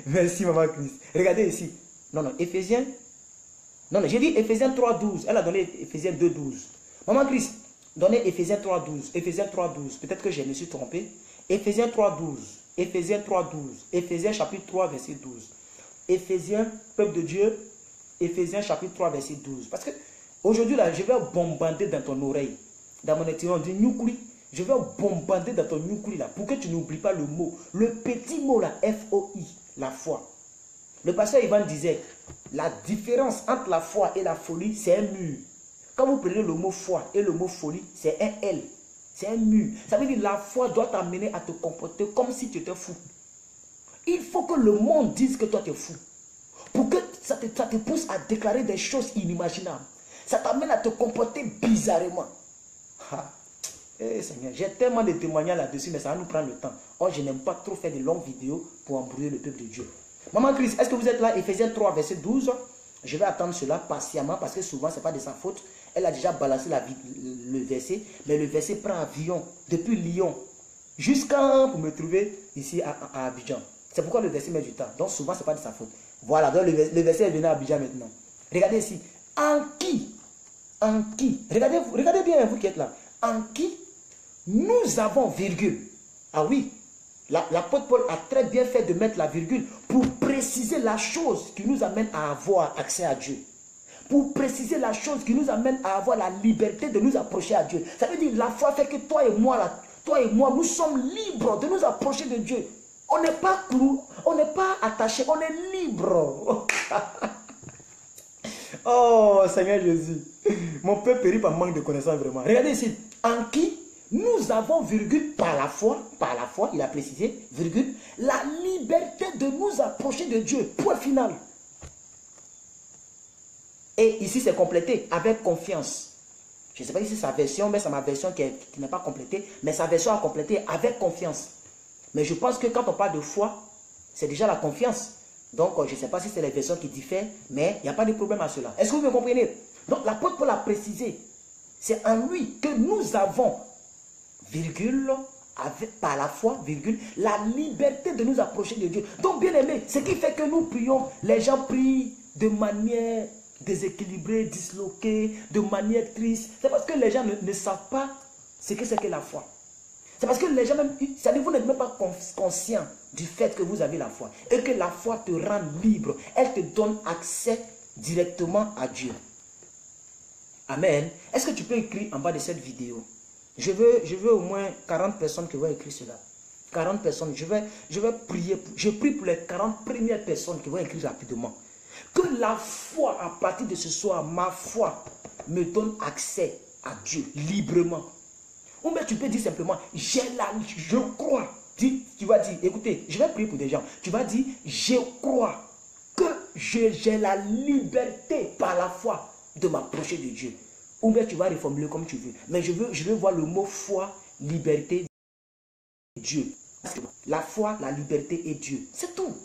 Merci, Maman Christ. Regardez ici. Non, Éphésiens. Non, j'ai dit Éphésiens 3.12. Elle a donné Éphésiens 2.12. Maman Christ, donnez Éphésiens 3.12. Éphésiens 3.12. Peut-être que je me suis trompé. Éphésiens 3.12. Éphésiens 3.12. Éphésiens chapitre 3, verset 12. Éphésiens, peuple de Dieu. Éphésiens chapitre 3, verset 12. Parce que aujourd'hui, là, je vais bombarder dans ton oreille. Dans mon étude, on dit Nyoukli. Je vais bombarder dans ton Nyoukli là. Pour que tu n'oublies pas le mot. Le petit mot là, F-O-I. La foi. Le pasteur Ivan disait, la différence entre la foi et la folie, c'est un mur. Quand vous prenez le mot foi et le mot folie, c'est un L. C'est un mur. Ça veut dire la foi doit t'amener à te comporter comme si tu étais fou. Il faut que le monde dise que toi tu es fou. Pour que ça te pousse à déclarer des choses inimaginables. Ça t'amène à te comporter bizarrement. Eh Seigneur, j'ai tellement de témoignages là-dessus, mais ça va nous prendre le temps. Or, je n'aime pas trop faire de longues vidéos pour embrouiller le peuple de Dieu. Maman Christ, est-ce que vous êtes là? Éphésiens 3, verset 12. Je vais attendre cela patiemment parce que souvent, ce n'est pas de sa faute. Elle a déjà balancé le verset, mais le verset prend avion depuis Lyon jusqu'à pour me trouver ici à Abidjan. C'est pourquoi le verset met du temps. Donc souvent, ce n'est pas de sa faute. Voilà, donc le verset est venu à Abidjan maintenant. Regardez ici. En qui, regardez bien vous qui êtes là. En qui nous avons virgule. Ah oui, l'apôtre Paul a très bien fait de mettre la virgule pour préciser la chose qui nous amène à avoir accès à Dieu. Pour préciser la chose qui nous amène à avoir la liberté de nous approcher à Dieu. Ça veut dire la foi fait que toi et moi, nous sommes libres de nous approcher de Dieu. On n'est pas clou, on n'est pas attaché, on est libre. Oh Seigneur Jésus, mon peuple périt par manque de connaissance vraiment. Regardez ici, en qui nous avons, virgule, par la foi, il a précisé, virgule, la liberté de nous approcher de Dieu, point final. Et ici c'est complété avec confiance. Je ne sais pas si c'est sa version, mais c'est ma version qui n'est pas complétée, mais sa version a complété avec confiance. Mais je pense que quand on parle de foi, c'est déjà la confiance. Donc, je ne sais pas si c'est les versions qui diffèrent, mais il n'y a pas de problème à cela. Est-ce que vous me comprenez? Donc, l'apôtre Paul a précisé, c'est en lui que nous avons, virgule, par la foi, virgule, la liberté de nous approcher de Dieu. Donc, bien aimé, ce qui fait que nous prions, les gens prient de manière déséquilibrée, disloquée, de manière triste. C'est parce que les gens ne savent pas ce que c'est que la foi. C'est parce que les gens, vous n'êtes même pas conscient du fait que vous avez la foi. Et que la foi te rend libre. Elle te donne accès directement à Dieu. Amen. Est-ce que tu peux écrire en bas de cette vidéo? Je veux au moins 40 personnes qui vont écrire cela. 40 personnes. Je vais prier. Je prie pour les 40 premières personnes qui vont écrire rapidement. Que la foi, à partir de ce soir, ma foi me donne accès à Dieu librement. Ou bien tu peux dire simplement, je crois. Tu vas dire, écoutez, je vais prier pour des gens. Tu vas dire, je crois que j'ai la liberté par la foi de m'approcher de Dieu. Ou bien tu vas reformuler comme tu veux. Mais je veux voir le mot foi, liberté, Dieu. La foi, la liberté et Dieu. C'est tout.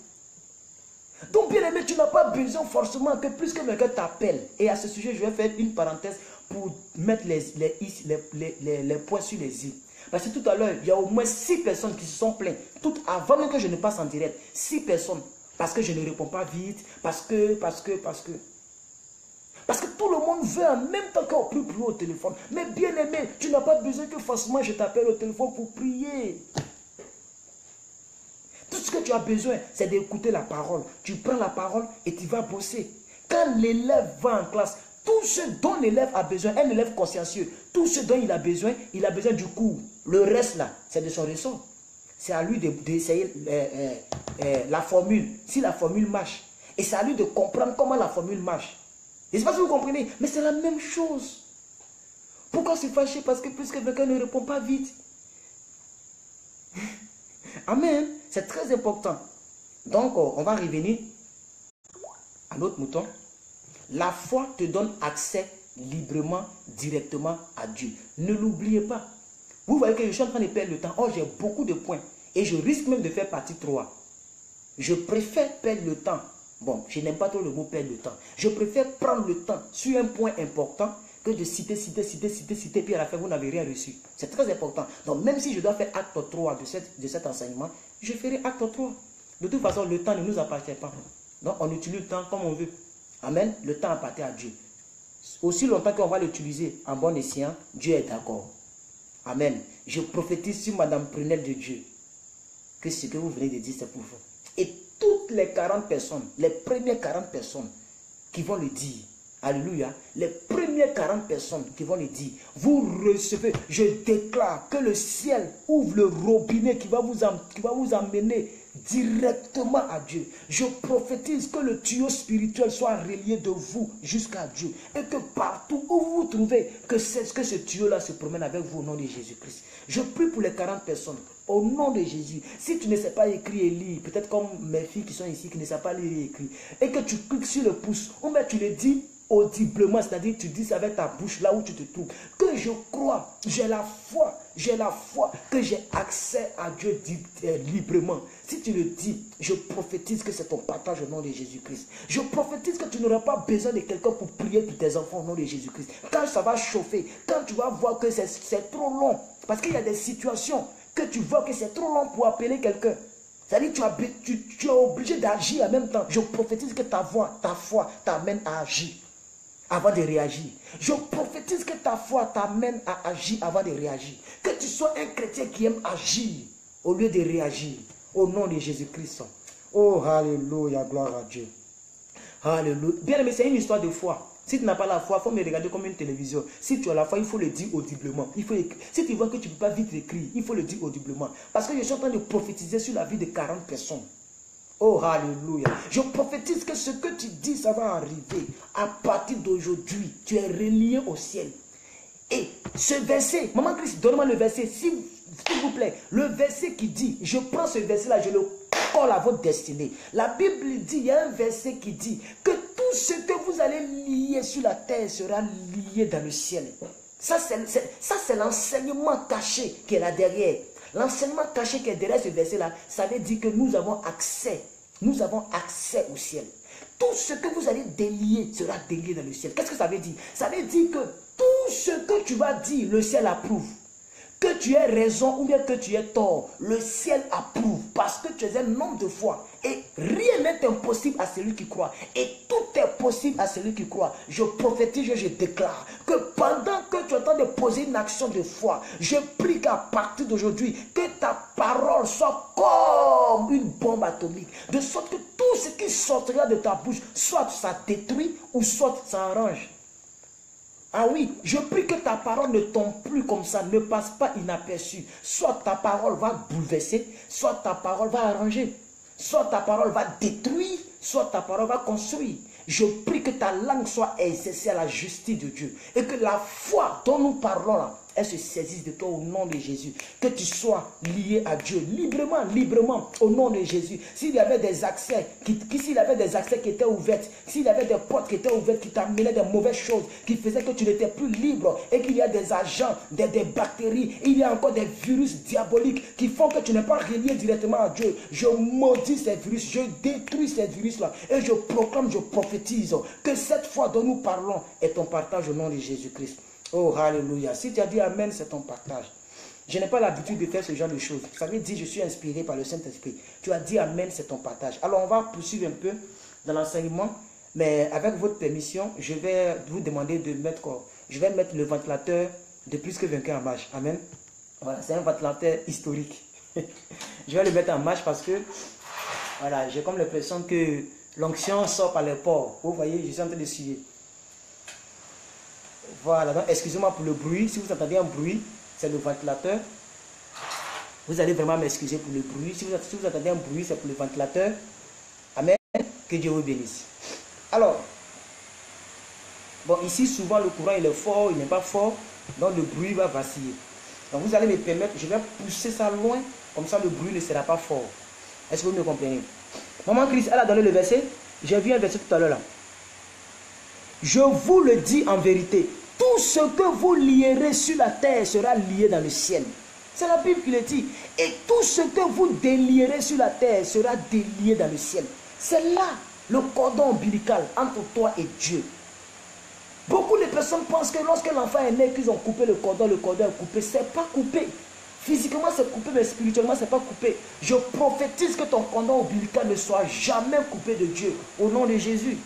Donc bien aimé, tu n'as pas besoin forcément que plus que quelqu'un t'appelle. Et à ce sujet, je vais faire une parenthèse pour mettre les points sur les i. Parce que tout à l'heure, il y a au moins 6 personnes qui se sont plaintes. Tout avant même que je ne passe en direct. 6 personnes. Parce que je ne réponds pas vite. Parce que tout le monde veut en même temps qu'on prie au téléphone. Mais bien aimé, tu n'as pas besoin que forcément je t'appelle au téléphone pour prier. Tout ce que tu as besoin, c'est d'écouter la parole. Tu prends la parole et tu vas bosser. Quand l'élève va en classe, tout ce dont l'élève a besoin, un élève consciencieux, tout ce dont il a besoin du cours. Le reste là, c'est de son ressort. C'est à lui d'essayer la formule, si la formule marche. Et c'est à lui de comprendre comment la formule marche. Je ne sais pas si vous comprenez, mais c'est la même chose. Pourquoi se fâcher? Parce que plus que quelqu'un ne répond pas vite. Amen. C'est très important. Donc, on va revenir à notre mouton. La foi te donne accès librement, directement à Dieu. Ne l'oubliez pas. Vous voyez que je suis en train de perdre le temps. Oh, j'ai beaucoup de points. Et je risque même de faire partie 3. Je préfère perdre le temps. Bon, je n'aime pas trop le mot perdre le temps. Je préfère prendre le temps sur un point important que de citer, puis à la fin, vous n'avez rien reçu. C'est très important. Donc, même si je dois faire acte 3 de cet enseignement, je ferai acte 3. De toute façon, le temps ne nous appartient pas. Donc, on utilise le temps comme on veut. Amen. Le temps appartient à Dieu. Aussi longtemps qu'on va l'utiliser en bon escient, Dieu est d'accord. Amen. Je prophétise sur Madame Prunelle de Dieu que ce que vous venez de dire, c'est pour vous. Et toutes les 40 personnes, les premières 40 personnes qui vont le dire, alléluia, les premières 40 personnes qui vont le dire, vous recevez, je déclare que le ciel ouvre le robinet qui va vous amener directement à Dieu. Je prophétise que le tuyau spirituel soit relié de vous jusqu'à Dieu. Et que partout où vous vous trouvez, que ce tuyau-là se promène avec vous au nom de Jésus-Christ. Je prie pour les 40 personnes. Au nom de Jésus. Si tu ne sais pas écrire et lire, peut-être comme mes filles qui sont ici, qui ne savent pas lire et écrire, et que tu cliques sur le pouce, ou bien tu le dis audiblement, c'est-à-dire tu dis ça avec ta bouche là où tu te trouves, que je crois, j'ai la foi que j'ai accès à Dieu librement. Si tu le dis, je prophétise que c'est ton partage au nom de Jésus-Christ. Je prophétise que tu n'auras pas besoin de quelqu'un pour prier pour tes enfants au nom de Jésus-Christ. Quand ça va chauffer, quand tu vas voir que c'est trop long, parce qu'il y a des situations que tu vois que c'est trop long pour appeler quelqu'un. C'est-à-dire tu es obligé d'agir en même temps. Je prophétise que ta foi t'amène à agir avant de réagir. Je prophétise que ta foi t'amène à agir avant de réagir. Que tu sois un chrétien qui aime agir au lieu de réagir. Au nom de Jésus-Christ. Oh, alléluia, gloire à Dieu. Alléluia. Bien aimé, c'est une histoire de foi. Si tu n'as pas la foi, il faut me regarder comme une télévision. Si tu as la foi, il faut le dire audiblement. Si tu vois que tu ne peux pas vite écrire, il faut le dire audiblement. Parce que je suis en train de prophétiser sur la vie de 40 personnes. Oh, alléluia. Je prophétise que ce que tu dis, ça va arriver. À partir d'aujourd'hui, tu es relié au ciel. Et ce verset, Maman Christ, donne-moi le verset, s'il vous plaît. Le verset qui dit, je prends ce verset-là, je le colle à votre destinée. La Bible dit, il y a un verset qui dit que tout ce que vous allez lier sur la terre sera lié dans le ciel. Ça, c'est l'enseignement caché qui est là derrière. L'enseignement caché qui est derrière ce verset-là, ça veut dire que nous avons accès au ciel. Tout ce que vous allez délier sera délié dans le ciel. Qu'est-ce que ça veut dire? Ça veut dire que tout ce que tu vas dire, le ciel approuve. Que tu aies raison ou bien que tu aies tort, le ciel approuve parce que tu es un homme de foi. Et rien n'est impossible à celui qui croit. Et tout est possible à celui qui croit. Je prophétise, je déclare que pendant que tu es en train de poser une action de foi, je prie qu'à partir d'aujourd'hui, que ta parole soit comme une bombe atomique. De sorte que tout ce qui sortira de ta bouche, soit ça détruit ou soit ça arrange. Ah oui, je prie que ta parole ne tombe plus comme ça, ne passe pas inaperçue. Soit ta parole va bouleverser, soit ta parole va arranger. Soit ta parole va détruire, soit ta parole va construire. Je prie que ta langue soit exercée à la justice de Dieu. Et que la foi dont nous parlons là, elle se saisisse de toi au nom de Jésus. Que tu sois lié à Dieu librement au nom de Jésus. S'il y avait des accès, s'il y avait des accès qui étaient ouverts, s'il y avait des portes qui étaient ouvertes, qui t'amenaient des mauvaises choses, qui faisaient que tu n'étais plus libre, et qu'il y a des agents, des bactéries, il y a encore des virus diaboliques qui font que tu n'es pas relié directement à Dieu. Je maudis ces virus, je détruis ces virus-là, et je proclame, je prophétise que cette foi dont nous parlons est ton partage au nom de Jésus-Christ. Oh, alléluia. Si tu as dit Amen, c'est ton partage. Je n'ai pas l'habitude de faire ce genre de choses. Ça veut dire je suis inspiré par le Saint-Esprit. Tu as dit Amen, c'est ton partage. Alors, on va poursuivre un peu dans l'enseignement. Mais avec votre permission, je vais vous demander de mettre quoi? Je vais mettre le ventilateur de Plus que Vainqueur en marche. Amen. Voilà, c'est un ventilateur historique. Je vais le mettre en marche parce que, voilà, j'ai comme l'impression que l'onction sort par les pores. Vous voyez, je suis en train de suivre. Voilà, donc excusez-moi pour le bruit. Si vous entendez un bruit, c'est le ventilateur. Vous allez vraiment m'excuser pour le bruit. Si vous entendez un bruit, c'est pour le ventilateur. Amen. Que Dieu vous bénisse. Alors, bon, ici, souvent, le courant, il est fort, il n'est pas fort. Donc, le bruit va vaciller. Donc, vous allez me permettre, je vais pousser ça loin. Comme ça, le bruit ne sera pas fort. Est-ce que vous me comprenez? Maman Christ, elle a donné le verset. J'ai vu un verset tout à l'heure là. Je vous le dis en vérité. Tout ce que vous lierez sur la terre sera lié dans le ciel. C'est la Bible qui le dit. Et tout ce que vous délierez sur la terre sera délié dans le ciel. C'est là le cordon ombilical entre toi et Dieu. Beaucoup de personnes pensent que lorsque l'enfant est né, qu'ils ont coupé le cordon est coupé. Ce n'est pas coupé. Physiquement c'est coupé, mais spirituellement ce n'est pas coupé. Je prophétise que ton cordon ombilical ne soit jamais coupé de Dieu. Au nom de Jésus.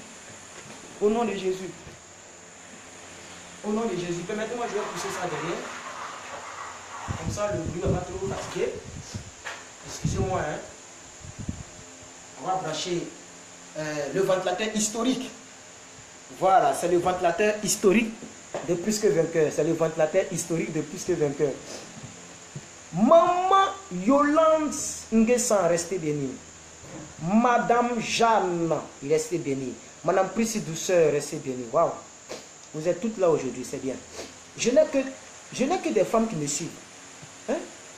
Au nom de Jésus. Au nom de Jésus. Permettez-moi, je vais pousser ça derrière. Comme ça, le bruit ne va pas trop fatiguer. Excusez-moi. Hein. On va brancher le ventilateur historique. Voilà, c'est le ventilateur historique de Plus que Vainqueur. C'est le ventilateur historique de Plus que Vainqueur. Maman Yolande Nguessan, restez bénie. Madame Jeanne, restez bénie. Madame Priscille Douceur, restez bénie. Waouh. Vous êtes toutes là aujourd'hui, c'est bien. Je n'ai que des femmes qui me suivent. Hein?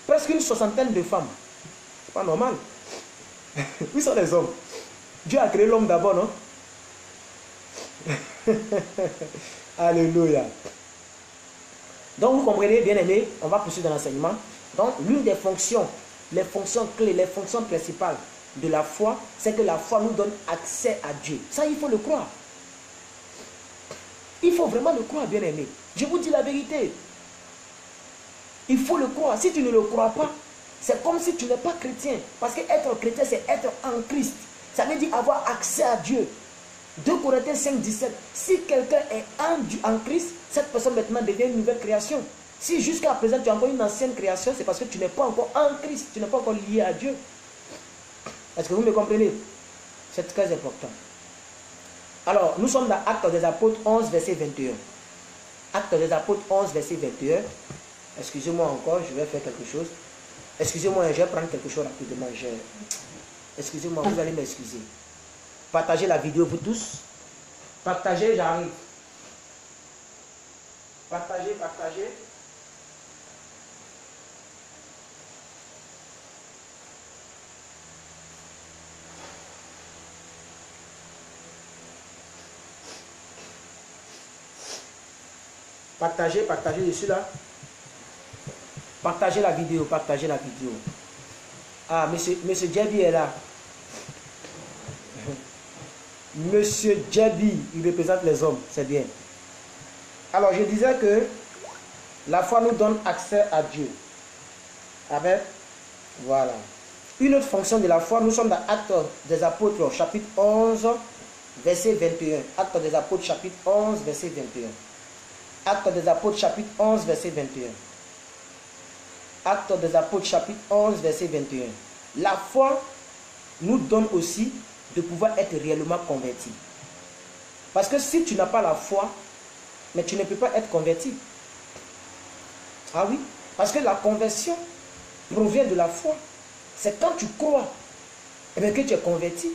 Presque une soixantaine de femmes. C'est pas normal. Où sont les hommes? Dieu a créé l'homme d'abord, non? Alléluia. Donc vous comprenez, bien aimé, on va poursuivre dans l'enseignement. Donc l'une des fonctions, les fonctions clés, les fonctions principales de la foi, c'est que la foi nous donne accès à Dieu. Ça, il faut le croire. Il faut vraiment le croire, bien aimé. Je vous dis la vérité. Il faut le croire. Si tu ne le crois pas, c'est comme si tu n'es pas chrétien. Parce que être chrétien, c'est être en Christ. Ça veut dire avoir accès à Dieu. 2 Corinthiens 5, 17. Si quelqu'un est en Christ, cette personne maintenant devient une nouvelle création. Si jusqu'à présent tu as encore une ancienne création, c'est parce que tu n'es pas encore en Christ. Tu n'es pas encore lié à Dieu. Est-ce que vous me comprenez? C'est très important. Alors, nous sommes dans Actes des Apôtres 11, verset 21. Actes des Apôtres 11, verset 21. Excusez-moi encore, je vais faire quelque chose. Excusez-moi, je vais prendre quelque chose rapidement. Excusez-moi, vous allez m'excuser. Partagez la vidéo, vous tous. Partagez, j'arrive. Partagez, partagez. Partagez, partagez, je suis là. Partagez la vidéo, partagez la vidéo. Ah, monsieur Djabi est là. Monsieur Djabi, il représente les hommes, c'est bien. Alors, je disais que la foi nous donne accès à Dieu. Amen. Voilà. Une autre fonction de la foi, nous sommes dans Actes des Apôtres, chapitre 11, verset 21. Actes des Apôtres, chapitre 11, verset 21. Actes des Apôtres, chapitre 11, verset 21. Actes des Apôtres, chapitre 11, verset 21. La foi nous donne aussi de pouvoir être réellement converti. Parce que si tu n'as pas la foi, mais tu ne peux pas être converti. Ah oui, parce que la conversion provient de la foi. C'est quand tu crois et bien que tu es converti.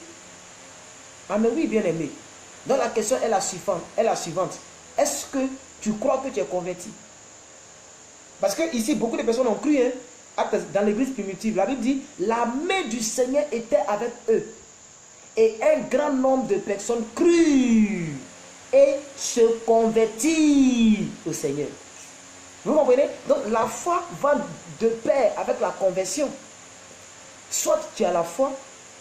Ah mais oui, bien aimé. Donc la question est la suivante. Est-ce que tu crois que tu es converti? Parce que ici, beaucoup de personnes ont cru, hein, dans l'église primitive. La Bible dit, la main du Seigneur était avec eux. Et un grand nombre de personnes crurent et se convertirent au Seigneur. Vous comprenez? Donc la foi va de pair avec la conversion. Soit tu as la foi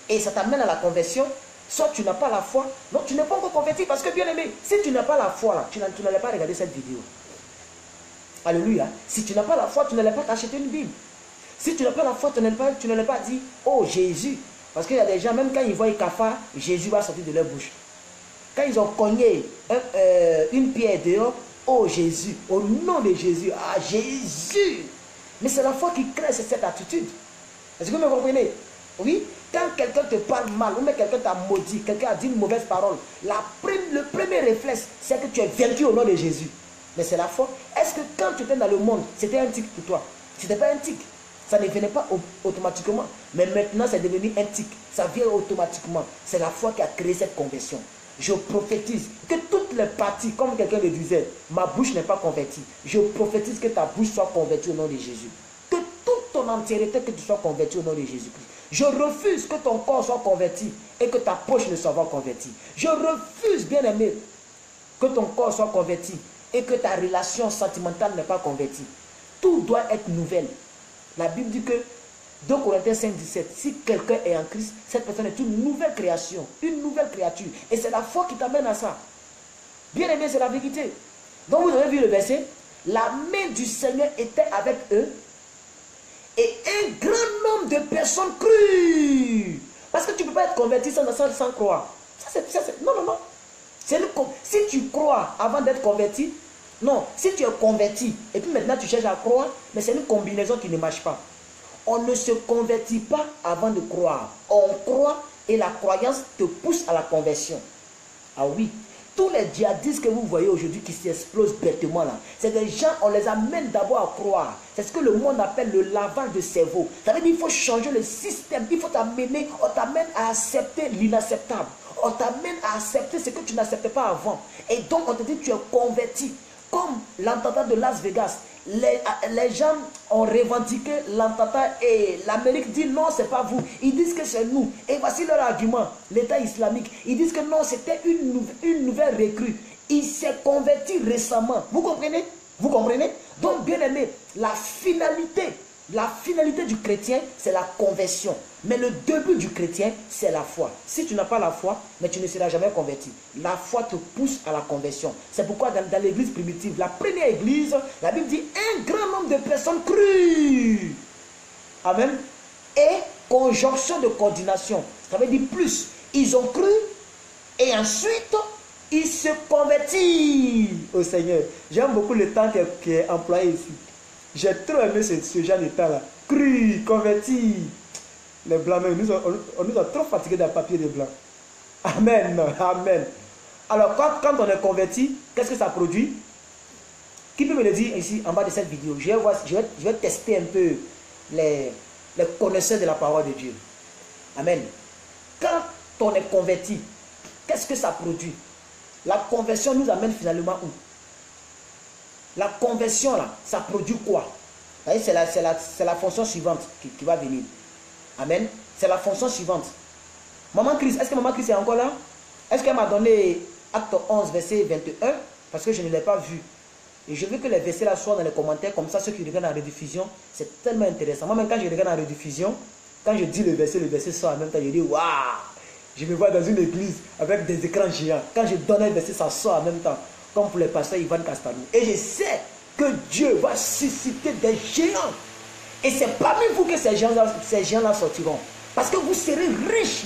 et ça t'amène à la conversion, soit tu n'as pas la foi. Non, tu n'es pas encore converti parce que, bien aimé, si tu n'as pas la foi, là, tu n'allais pas regarder cette vidéo. Alléluia. Si tu n'as pas la foi, tu n'allais pas t'acheter une Bible. Si tu n'as pas la foi, tu n'allais pas dire, oh Jésus. Parce qu'il y a des gens, même quand ils voient un cafard, Jésus va sortir de leur bouche. Quand ils ont cogné une pierre dehors, oh Jésus, au nom de Jésus, ah Jésus. Mais c'est la foi qui crée cette attitude. Est-ce que vous me comprenez? Oui, quand quelqu'un te parle mal, ou même quelqu'un t'a maudit, quelqu'un a dit une mauvaise parole, le premier réflexe, c'est que tu es vaincu au nom de Jésus. Mais c'est la foi. Est-ce que quand tu étais dans le monde, c'était un tic pour toi? Ce n'était pas un tic. Ça ne venait pas automatiquement. Mais maintenant, c'est devenu un tic. Ça vient automatiquement. C'est la foi qui a créé cette conversion. Je prophétise que toutes les parties, comme quelqu'un le disait, ma bouche n'est pas convertie. Je prophétise que ta bouche soit convertie au nom de Jésus. Que toute ton entièreté, que tu sois converti au nom de Jésus-Christ. Je refuse que ton corps soit converti et que ta poche ne soit pas convertie. Je refuse, bien aimé, que ton corps soit converti et que ta relation sentimentale n'est pas convertie. Tout doit être nouvelle. La Bible dit que 2 Corinthiens 5, 17, si quelqu'un est en Christ, cette personne est une nouvelle création, une nouvelle créature. Et c'est la foi qui t'amène à ça. Bien aimé, c'est la vérité. Donc vous avez vu le verset, la main du Seigneur était avec eux et un grand nombre de personnes crurent. Parce que tu ne peux pas être converti sans croire. Non. Si tu crois avant d'être converti, non, si tu es converti et puis maintenant tu cherches à croire, mais c'est une combinaison qui ne marche pas. On ne se convertit pas avant de croire. On croit et la croyance te pousse à la conversion. Ah oui, tous les djihadistes que vous voyez aujourd'hui qui s'explosent bêtement là, c'est des gens, on les amène d'abord à croire. C'est ce que le monde appelle le lavage de cerveau. Ça veut dire qu'il faut changer le système, il faut t'amener, on t'amène à accepter l'inacceptable. On t'amène à accepter ce que tu n'acceptais pas avant. Et donc on te dit que tu es converti. Comme l'attentat de Las Vegas, les gens ont revendiqué l'attentat et l'Amérique dit non, c'est pas vous. Ils disent que c'est nous. Et voici leur argument, l'État islamique. Ils disent que non, c'était une nouvelle recrue. Il s'est converti récemment. Vous comprenez? Vous comprenez? Donc, bien aimé, la finalité du chrétien, c'est la conversion. Mais le début du chrétien, c'est la foi. Si tu n'as pas la foi, mais tu ne seras jamais converti. La foi te pousse à la conversion. C'est pourquoi dans l'église primitive, la première église, la Bible dit un grand nombre de personnes crurent. Amen. Et conjonction de coordination. Ça veut dire plus. Ils ont cru et ensuite, ils se convertirent au Seigneur. J'aime beaucoup le temps qui est employé ici. J'ai trop aimé ce genre de temps-là. Cru, converti. Les blancs, on nous a trop fatigués d'un papier de blanc. Amen. Amen. Alors, quand on est converti, qu'est-ce que ça produit? Qui peut me le dire ici, en bas de cette vidéo? Je vais tester un peu les connaisseurs de la parole de Dieu. Amen. Quand on est converti, qu'est-ce que ça produit? La conversion nous amène finalement où? La conversion, là, ça produit quoi? C'est la fonction suivante qui va venir. Amen. C'est la fonction suivante. Maman Christ, est-ce que Maman Christ est encore là? Est-ce qu'elle m'a donné Acte 11, verset 21? Parce que je ne l'ai pas vu. Et je veux que les versets là soient dans les commentaires, comme ça ceux qui regardent en rediffusion, c'est tellement intéressant. Moi même quand je regarde en rediffusion, quand je dis le verset sort en même temps, je dis waouh! Je me vois dans une église avec des écrans géants. Quand je donne un verset, ça sort en même temps. Comme pour le pasteur Ivan Castanou. Et je sais que Dieu va susciter des géants. Et c'est parmi vous que ces géants-là sortiront. Parce que vous serez riches,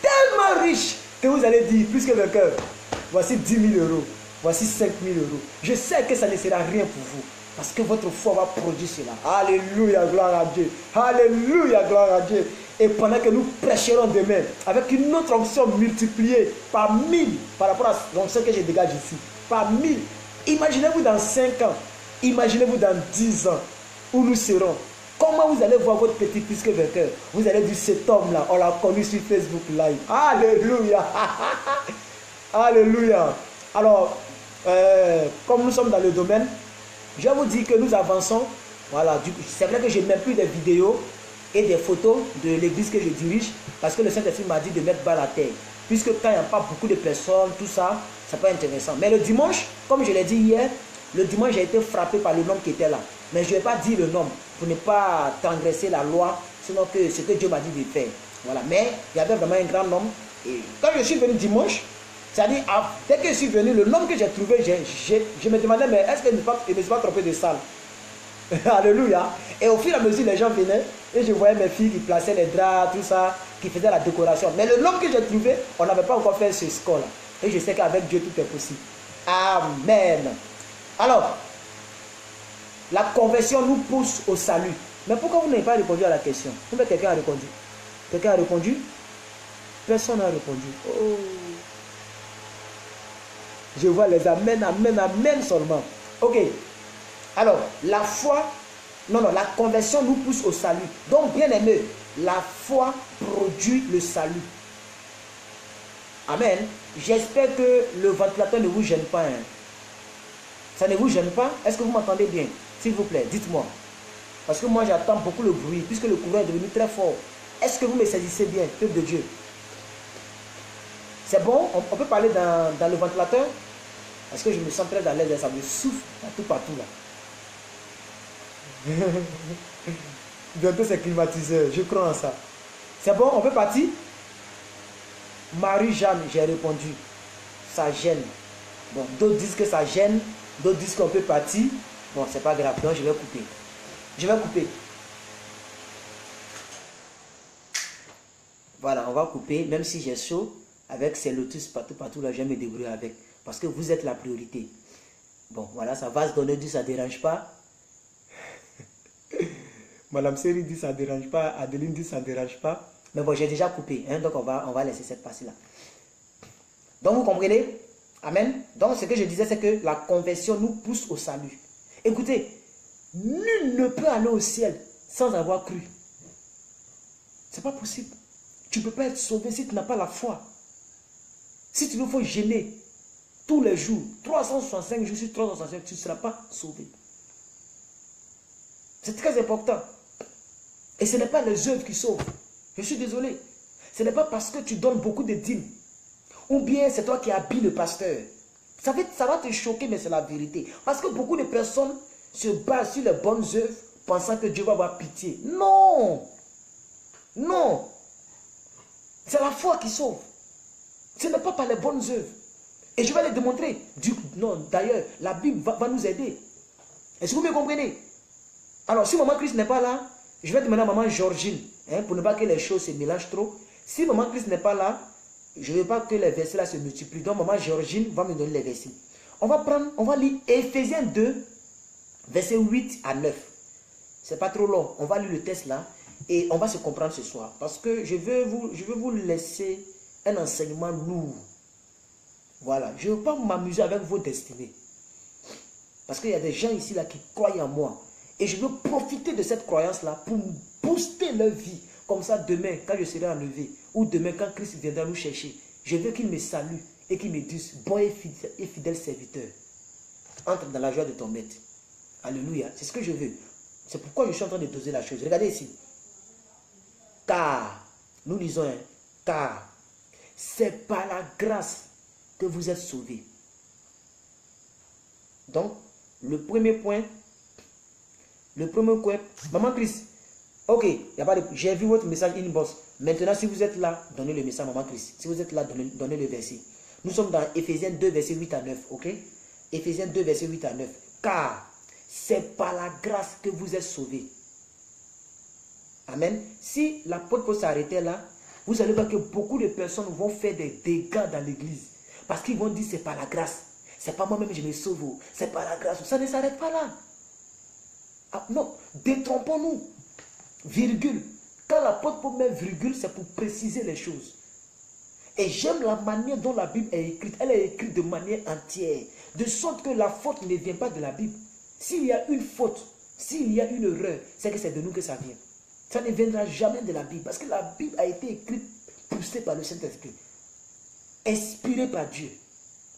tellement riches, que vous allez dire, plus que vainqueur, voici 10 000 euros, voici 5 000 euros. Je sais que ça ne sera rien pour vous. Parce que votre foi va produire cela. Alléluia, gloire à Dieu. Alléluia, gloire à Dieu. Et pendant que nous prêcherons demain, avec une autre onction multipliée par 1000, par rapport à l'onction que je dégage ici, par 1000, imaginez-vous dans 5 ans, imaginez-vous dans 10 ans, où nous serons. Comment vous allez voir votre petit fils que vainqueur? Vous allez dire, cet homme-là, on l'a connu sur Facebook Live. Alléluia. Alléluia. Alors, comme nous sommes dans le domaine, je vous dis que nous avançons. Voilà, c'est vrai que je n'ai même plus des vidéos et des photos de l'église que je dirige, parce que le Saint-Esprit m'a dit de mettre bas la terre. Puisque quand il n'y a pas beaucoup de personnes, tout ça, c'est pas intéressant. Mais le dimanche, comme je l'ai dit hier, le dimanche j'ai été frappé par le nom qui était là. Mais je ne vais pas dire le nom pour ne pas transgresser la loi, sinon que ce que Dieu m'a dit de faire. Voilà. Mais il y avait vraiment un grand nombre. Et quand je suis venu dimanche, c'est-à-dire, dès que je suis venu, le nom que j'ai trouvé, je me demandais, mais est-ce que je ne me suis pas trompé de salle? Alléluia. Et au fur et à mesure, les gens venaient et je voyais mes filles qui plaçaient les draps, tout ça, qui faisaient la décoration. Mais le nom que j'ai trouvé, on n'avait pas encore fait ce score-là. Et je sais qu'avec Dieu, tout est possible. Amen. Alors, la conversion nous pousse au salut. Mais pourquoi vous n'avez pas répondu à la question? Combien quelqu'un a répondu? Quelqu'un a répondu? Personne n'a répondu. Oh. Je vois les amen, amen, amen seulement. Ok. Alors, la foi, la conversion nous pousse au salut. Donc, bien aimé, la foi produit le salut. Amen. J'espère que le ventilateur ne vous gêne pas. Hein. Ça ne vous gêne pas? Est-ce que vous m'entendez bien? S'il vous plaît, dites-moi. Parce que moi, j'attends beaucoup le bruit, puisque le courant est devenu très fort. Est-ce que vous me saisissez bien, peuple de Dieu? C'est bon? On peut parler dans le ventilateur? Parce que je me sens très à l'aise, ça me souffle partout là. Bientôt c'est climatiseur, je crois en ça. C'est bon, on peut partir? Marie-Jeanne, j'ai répondu. Ça gêne. Bon, d'autres disent que ça gêne, d'autres disent qu'on peut partir. Bon, c'est pas grave, donc je vais couper. Je vais couper. Voilà, on va couper, même si j'ai chaud, avec ces lotus partout là, je vais me débrouiller avec. Parce que vous êtes la priorité. Bon, voilà, ça va se donner du, ça ne dérange pas. Madame Série dit ça ne dérange pas, Adeline dit ça ne dérange pas. Mais bon, j'ai déjà coupé, hein, donc on va laisser cette partie-là. Donc vous comprenez? Amen. Donc ce que je disais, c'est que la conversion nous pousse au salut. Écoutez, nul ne peut aller au ciel sans avoir cru. C'est pas possible. Tu ne peux pas être sauvé si tu n'as pas la foi. Si tu nous faut gêner tous les jours, 365 jours sur 365, tu ne seras pas sauvé. C'est très important. Et ce n'est pas les œuvres qui sauvent. Je suis désolé. Ce n'est pas parce que tu donnes beaucoup de dîmes Ou bien c'est toi qui habilles le pasteur. Ça va te choquer, mais c'est la vérité. Parce que beaucoup de personnes se basent sur les bonnes œuvres, pensant que Dieu va avoir pitié. Non! Non! C'est la foi qui sauve. Ce n'est pas par les bonnes œuvres. Et je vais les démontrer. Non, d'ailleurs, la Bible va nous aider. Est-ce que vous me comprenez? Alors, si maman Christ n'est pas là, je vais demander à maman Georgine, pour ne pas que les choses se mélangent trop. Si maman Christ n'est pas là, je ne veux pas que les versets là se multiplient. Donc, maman Georgine va me donner les versets. On va lire Éphésiens 2, versets 8 à 9. C'est pas trop long. On va lire le texte là et on va se comprendre ce soir. Parce que je veux vous laisser un enseignement lourd. Voilà. Je ne veux pas m'amuser avec vos destinées. Parce qu'il y a des gens ici là qui croient en moi. Et je veux profiter de cette croyance là pour booster leur vie. Comme ça, demain, quand je serai enlevé, ou demain, quand Christ viendra nous chercher, je veux qu'il me salue et qu'il me dise, bon et fidèle serviteur, entre dans la joie de ton maître. Alléluia. C'est ce que je veux. C'est pourquoi je suis en train de doser la chose. Regardez ici. Car, nous lisons, car c'est par la grâce que vous êtes sauvés. Donc, le premier point, maman Christ, ok, y a pas de, j'ai vu votre message inbox. Maintenant, si vous êtes là, donnez le message, maman Christ. Si vous êtes là, donnez le verset. Nous sommes dans Éphésiens 2, verset 8 à 9, ok? Éphésiens 2, verset 8 à 9. Car c'est par la grâce que vous êtes sauvés. Amen. Si l'apôtre Paul s'arrêtait là, vous allez voir que beaucoup de personnes vont faire des dégâts dans l'église. Parce qu'ils vont dire c'est par la grâce. C'est pas moi-même je me sauve. C'est par la grâce. Ça ne s'arrête pas là. Ah, non, détrompons-nous. Virgule. Quand l'apôtre Paul met virgule, c'est pour préciser les choses. Et j'aime la manière dont la Bible est écrite. Elle est écrite de manière entière. De sorte que la faute ne vient pas de la Bible. S'il y a une faute, s'il y a une erreur, c'est que c'est de nous que ça vient. Ça ne viendra jamais de la Bible. Parce que la Bible a été écrite, poussée par le Saint-Esprit. Inspirée par Dieu.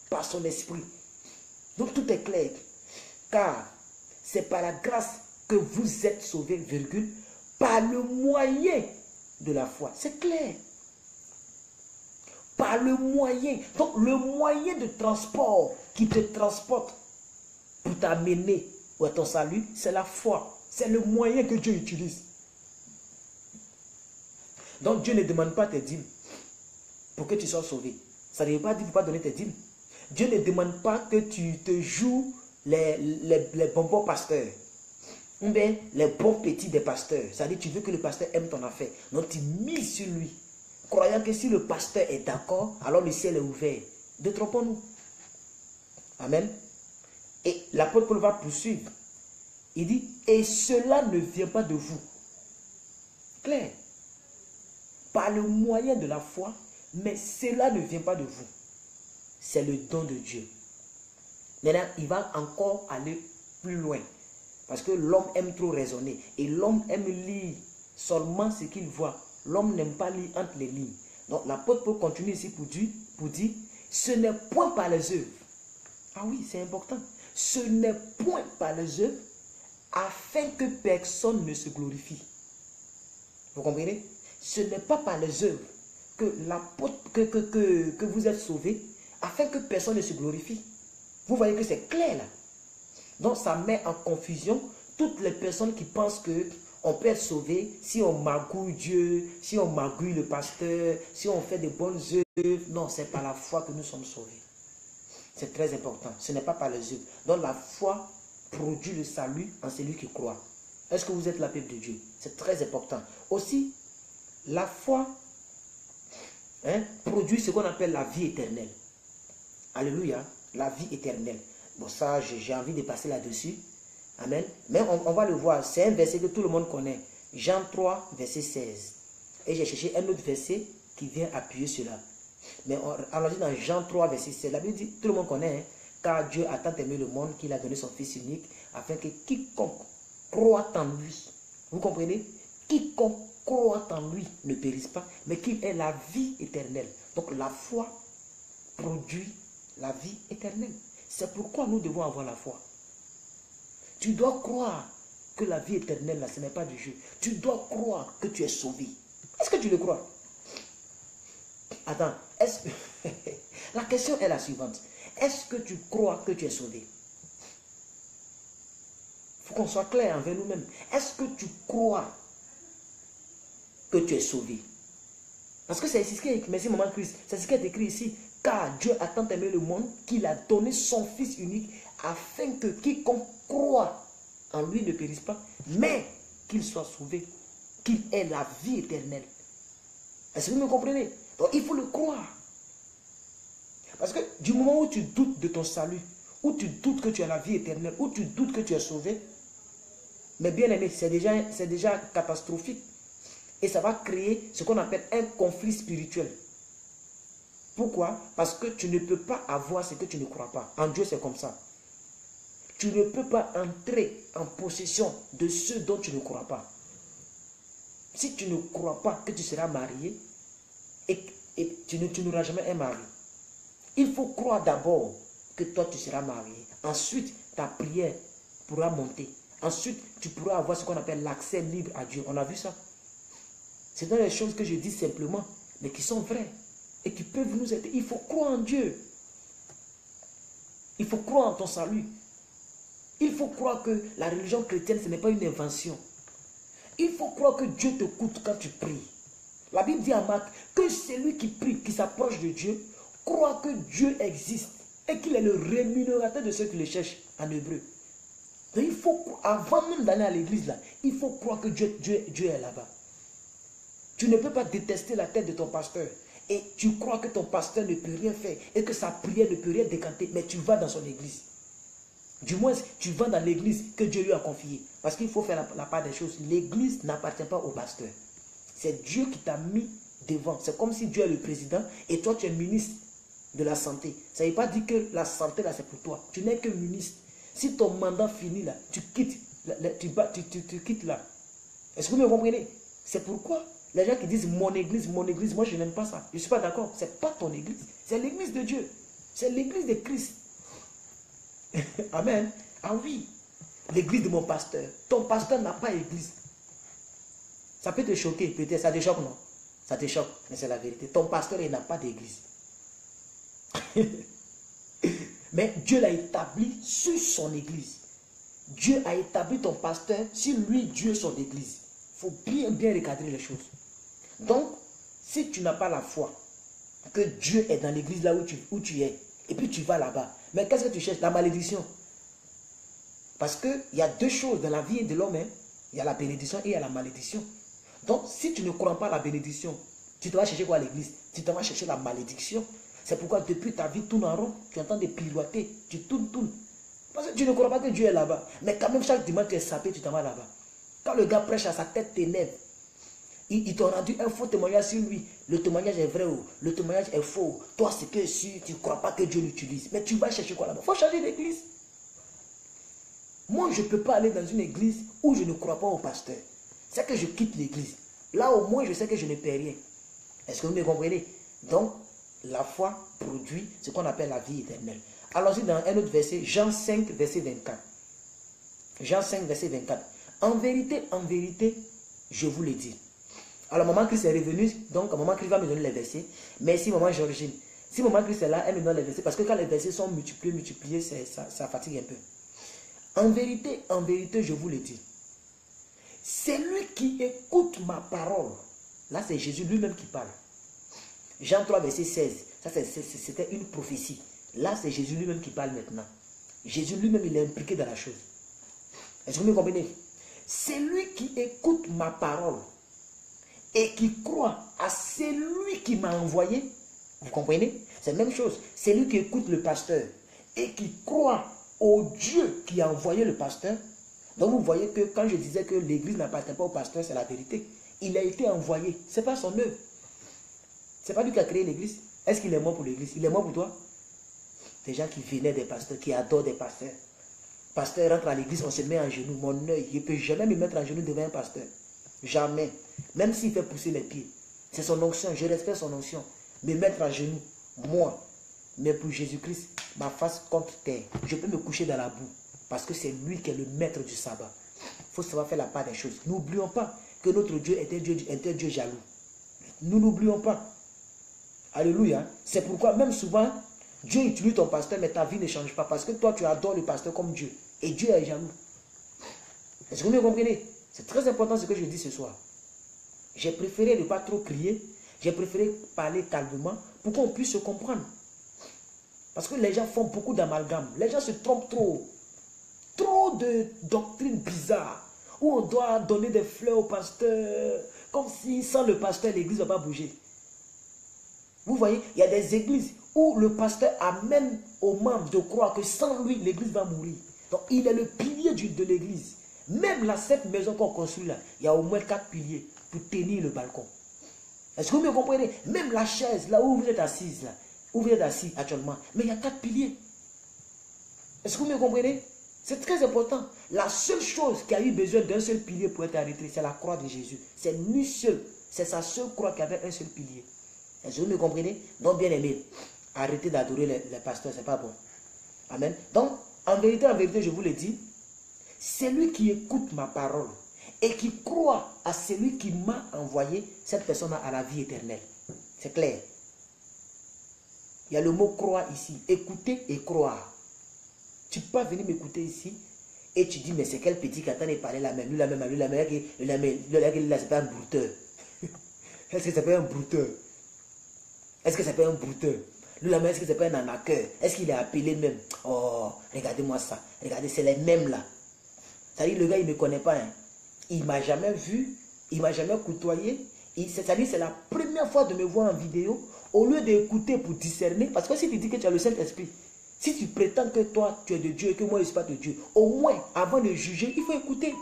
Par son esprit. Donc tout est clair. Car c'est par la grâce que vous êtes sauvés, virgule, par le moyen de la foi. C'est clair. Par le moyen. Donc le moyen de transport qui te transporte pour t'amener à ton salut, c'est la foi. C'est le moyen que Dieu utilise. Donc Dieu ne demande pas tes dîmes pour que tu sois sauvé. Ça ne veut pas dire qu'il ne faut pas donner tes dîmes. Dieu ne demande pas que tu te joues les bonbons pasteurs. Ou bien les bons petits des pasteurs. C'est-à-dire tu veux que le pasteur aime ton affaire. Donc tu mises sur lui. Croyant que si le pasteur est d'accord, alors le ciel est ouvert. Détrompons-nous. Amen. Et l'apôtre Paul va poursuivre. Il dit, et cela ne vient pas de vous. Clair. Par le moyen de la foi, mais cela ne vient pas de vous. C'est le don de Dieu. Maintenant, il va encore aller plus loin. Parce que l'homme aime trop raisonner. Et l'homme aime lire seulement ce qu'il voit. L'homme n'aime pas lire entre les lignes. Donc l'apôtre Paul continue ici pour dire, ce n'est point par les œuvres. Ah oui, c'est important. Ce n'est point par les œuvres, afin que personne ne se glorifie. Vous comprenez? Ce n'est pas par les œuvres que vous êtes sauvés, afin que personne ne se glorifie. Vous voyez que c'est clair là. Donc ça met en confusion toutes les personnes qui pensent que on peut être sauvé si on magouille Dieu, si on magouille le pasteur, si on fait de bonnes œuvres. Non, c'est par la foi que nous sommes sauvés. C'est très important. Ce n'est pas par les œuvres. Donc la foi produit le salut en celui qui croit. Est-ce que vous êtes la peuple de Dieu? C'est très important. Aussi, la foi produit ce qu'on appelle la vie éternelle. Alléluia, la vie éternelle. Bon, ça, j'ai envie de passer là-dessus. Amen. Mais on va le voir. C'est un verset que tout le monde connaît. Jean 3, verset 16. Et j'ai cherché un autre verset qui vient appuyer cela. Mais on dit dans Jean 3, verset 16. La Bible dit, tout le monde connaît, car Dieu a tant aimé le monde qu'il a donné son Fils unique, afin que quiconque croit en lui, vous comprenez? Quiconque croit en lui ne périsse pas, mais qu'il ait la vie éternelle. Donc la foi produit la vie éternelle. C'est pourquoi nous devons avoir la foi. Tu dois croire que la vie éternelle, là, ce n'est pas du jeu. Tu dois croire que tu es sauvé. Est-ce que tu le crois? Attends, La question est la suivante. Est-ce que tu crois que tu es sauvé? Il faut qu'on soit clair envers nous-mêmes. Est-ce que tu crois que tu es sauvé? Parce que c'est ce qui est écrit, merci maman Christ, c'est ce qui est écrit ici. Car Dieu a tant aimé le monde qu'il a donné son Fils unique afin que quiconque croit en lui ne périsse pas, mais qu'il soit sauvé, qu'il ait la vie éternelle. Est-ce que vous me comprenez? Donc il faut le croire. Parce que du moment où tu doutes de ton salut, où tu doutes que tu as la vie éternelle, où tu doutes que tu es sauvé, mais bien aimé, c'est déjà catastrophique. Et ça va créer ce qu'on appelle un conflit spirituel. Pourquoi? Parce que tu ne peux pas avoir ce que tu ne crois pas. En Dieu, c'est comme ça. Tu ne peux pas entrer en possession de ce dont tu ne crois pas. Si tu ne crois pas que tu seras marié, et tu n'auras jamais un mari, il faut croire d'abord que toi tu seras marié. Ensuite, ta prière pourra monter. Ensuite, tu pourras avoir ce qu'on appelle l'accès libre à Dieu. On a vu ça? C'est dans les choses que je dis simplement, mais qui sont vraies et qui peuvent nous aider. Il faut croire en Dieu. Il faut croire en ton salut. Il faut croire que la religion chrétienne, ce n'est pas une invention. Il faut croire que Dieu t'écoute quand tu pries. La Bible dit à Marc que celui qui prie, qui s'approche de Dieu, croit que Dieu existe et qu'il est le rémunérateur de ceux qui le cherchent en hébreu. Donc il faut, avant même d'aller à l'église là, il faut croire que Dieu est là-bas. Tu ne peux pas détester la tête de ton pasteur et tu crois que ton pasteur ne peut rien faire et que sa prière ne peut rien décanter, mais tu vas dans son église. Du moins, tu vas dans l'église que Dieu lui a confiée. Parce qu'il faut faire la part des choses. L'église n'appartient pas au pasteur. C'est Dieu qui t'a mis devant. C'est comme si Dieu est le président et toi tu es ministre de la santé. Ça ne veut pas dire que la santé là c'est pour toi. Tu n'es que ministre. Si ton mandat finit là, tu quittes, tu quittes là. Est-ce que vous me comprenez? C'est pourquoi les gens qui disent mon église, moi je n'aime pas ça. Je ne suis pas d'accord. Ce n'est pas ton église. C'est l'église de Dieu. C'est l'église de Christ. Amen. Ah oui. L'église de mon pasteur. Ton pasteur n'a pas église. Ça peut te choquer, peut-être. Ça te choque, non? Ça te choque, mais c'est la vérité. Ton pasteur, il n'a pas d'église. Mais Dieu l'a établi sur son église. Dieu a établi ton pasteur sur lui, Dieu, son église. Il faut bien recadrer les choses. Donc, si tu n'as pas la foi que Dieu est dans l'église là où tu es, et puis tu vas là-bas, mais qu'est-ce que tu cherches? La malédiction. Parce qu'il y a deux choses dans la vie de l'homme. Il y a la bénédiction et il y a la malédiction. Donc, si tu ne crois pas à la bénédiction, tu te vas chercher quoi à l'église? Tu te vas chercher la malédiction. C'est pourquoi depuis ta vie tourne en rond, tu entends des pirouetter, tu tournes. Parce que tu ne crois pas que Dieu est là-bas. Mais quand même, chaque dimanche, tu es sapé, tu t'en vas là-bas. Quand le gars prêche à sa tête t'énerve, il t'a rendu un faux témoignage sur lui. Le témoignage est vrai ou le témoignage est faux. Toi, c'est que si tu ne crois pas que Dieu l'utilise. Mais tu vas chercher quoi là-bas? Il faut changer d'église. Moi, je ne peux pas aller dans une église où je ne crois pas au pasteur. C'est que je quitte l'église. Là, au moins, je sais que je ne perds rien. Est-ce que vous me comprenez? Donc, la foi produit ce qu'on appelle la vie éternelle. Allons-y dans un autre verset, Jean 5, verset 24. Jean 5, verset 24. En vérité, je vous l'ai dit. Alors, maman Christ est revenue, donc maman Christ va me donner les versets. Merci, maman Georgine. Si maman Christ est là, elle me donne les versets, parce que quand les versets sont multipliés, ça fatigue un peu. En vérité, je vous le dis. Celui qui écoute ma parole, là c'est Jésus lui-même qui parle. Jean 3, verset 16, ça c'était une prophétie. Là c'est Jésus lui-même qui parle maintenant. Jésus lui-même il est impliqué dans la chose. Est-ce que vous me comprenez? Celui qui écoute ma parole et qui croit à celui qui m'a envoyé, vous comprenez? C'est la même chose. Celui qui écoute le pasteur et qui croit au Dieu qui a envoyé le pasteur. Donc vous voyez que quand je disais que l'église n'appartient pas au pasteur, c'est la vérité. Il a été envoyé. Ce n'est pas son œuvre. Ce n'est pas lui qui a créé l'église. Est-ce qu'il est mort pour l'église? Il est mort pour toi? Des gens qui venaient des pasteurs, qui adorent des pasteurs. Pasteur rentre à l'église, on se met en genoux. Mon œil, je ne peux jamais me mettre en genoux devant un pasteur. Jamais. Même s'il fait pousser les pieds. C'est son onction, je respecte son onction. Me mettre en genoux, moi. Mais pour Jésus-Christ, ma face contre terre. Je peux me coucher dans la boue. Parce que c'est lui qui est le maître du sabbat. Il faut savoir faire la part des choses. N'oublions pas que notre Dieu est un Dieu jaloux. Nous n'oublions pas. Alléluia. C'est pourquoi même souvent, Dieu utilise ton pasteur, mais ta vie ne change pas. Parce que toi, tu adores le pasteur comme Dieu. Et Dieu est jaloux. Est-ce que vous me comprenez? C'est très important ce que je dis ce soir. J'ai préféré ne pas trop crier. J'ai préféré parler calmement pour qu'on puisse se comprendre. Parce que les gens font beaucoup d'amalgames. Les gens se trompent trop. Trop de doctrines bizarres. Où on doit donner des fleurs au pasteur. Comme si sans le pasteur, l'église ne va pas bouger. Vous voyez, il y a des églises où le pasteur amène aux membres de croire que sans lui, l'église va mourir. Donc, il est le pilier de l'église. Même là, cette maison qu'on construit là, il y a au moins 4 piliers pour tenir le balcon. Est-ce que vous me comprenez? Même la chaise, là où vous êtes assise, là, où vous êtes assis actuellement, mais il y a 4 piliers. Est-ce que vous me comprenez? C'est très important. La seule chose qui a eu besoin d'un seul pilier pour être arrêté, c'est la croix de Jésus. C'est lui seul. C'est sa seule croix qui avait un seul pilier. Est-ce que vous me comprenez? Donc, bien aimé, arrêtez d'adorer les pasteurs, c'est pas bon. Amen. Donc, en vérité, je vous le dis, celui qui écoute ma parole et qui croit à celui qui m'a envoyé, cette personne a la vie éternelle. C'est clair. Il y a le mot croire ici. Écouter et croire. Tu peux pas venir m'écouter ici et tu dis, mais c'est quel petit qui attend de parler là même. Lui, c'est pas un brouteur. Est-ce que c'est pas un brouteur? Est-ce que c'est pas un brouteur? Lui, là, est-ce que c'est pas un arnaqueur? Est-ce qu'il est appelé même? Oh, regardez-moi ça. Regardez, c'est les mêmes là. C'est-à-dire, le gars, il ne me connaît pas. Hein. Il ne m'a jamais vu. Il ne m'a jamais côtoyé. C'est-à-dire, c'est la première fois de me voir en vidéo. Au lieu d'écouter pour discerner, parce que si tu dis que tu as le Saint-Esprit, si tu prétends que toi, tu es de Dieu et que moi, je ne suis pas de Dieu, au moins, avant de juger, il faut écouter.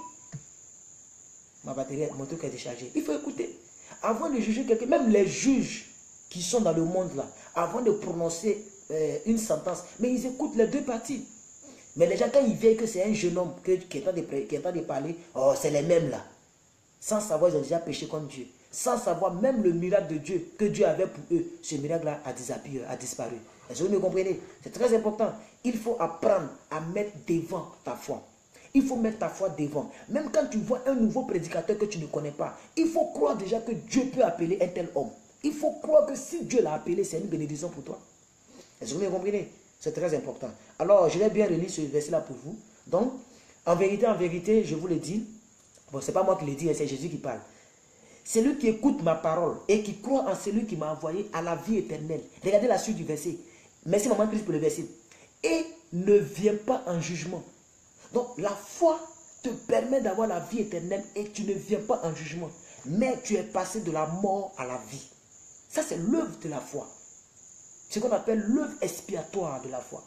Ma batterie, mon truc est déchargé. Il faut écouter. Avant de juger quelqu'un, même les juges qui sont dans le monde là, avant de prononcer une sentence, mais ils écoutent les deux parties. Mais les gens, quand ils voient que c'est un jeune homme qui est en train de parler, oh, c'est les mêmes là. Sans savoir, ils ont déjà péché contre Dieu. Sans savoir même le miracle de Dieu que Dieu avait pour eux, ce miracle-là a disparu. Est-ce que vous me comprenez? C'est très important. Il faut apprendre à mettre devant ta foi. Il faut mettre ta foi devant. Même quand tu vois un nouveau prédicateur que tu ne connais pas, il faut croire déjà que Dieu peut appeler un tel homme. Il faut croire que si Dieu l'a appelé, c'est une bénédiction pour toi. Est-ce que vous me comprenez? C'est très important. Alors, je vais bien relire ce verset-là pour vous. Donc, en vérité, je vous le dis, bon, ce n'est pas moi qui le dis, c'est Jésus qui parle. Celui qui écoute ma parole et qui croit en celui qui m'a envoyé à la vie éternelle. Regardez la suite du verset. Merci maman Christ pour le verset. Et ne vient pas en jugement. Donc la foi te permet d'avoir la vie éternelle et tu ne viens pas en jugement. Mais tu es passé de la mort à la vie. Ça c'est l'œuvre de la foi. Ce qu'on appelle l'œuvre expiatoire de la foi.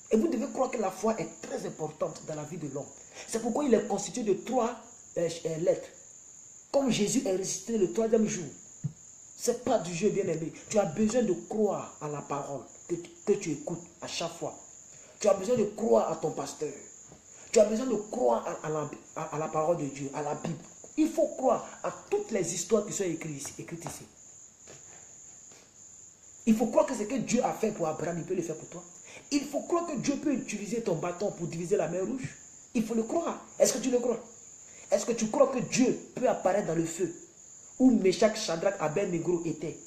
Et vous devez croire que la foi est très importante dans la vie de l'homme. C'est pourquoi il est constitué de 3 lettres. Comme Jésus est ressuscité le 3e jour. Ce n'est pas du jeu bien-aimé. Tu as besoin de croire à la parole que tu écoutes à chaque fois. Tu as besoin de croire à ton pasteur. Tu as besoin de croire à la parole de Dieu, à la Bible. Il faut croire à toutes les histoires qui sont écrites ici. Il faut croire que ce que Dieu a fait pour Abraham, il peut le faire pour toi. Il faut croire que Dieu peut utiliser ton bâton pour diviser la mer rouge. Il faut le croire. Est-ce que tu le crois? Est-ce que tu crois que Dieu peut apparaître dans le feu où Meshach, Shadrach, Abednego étaient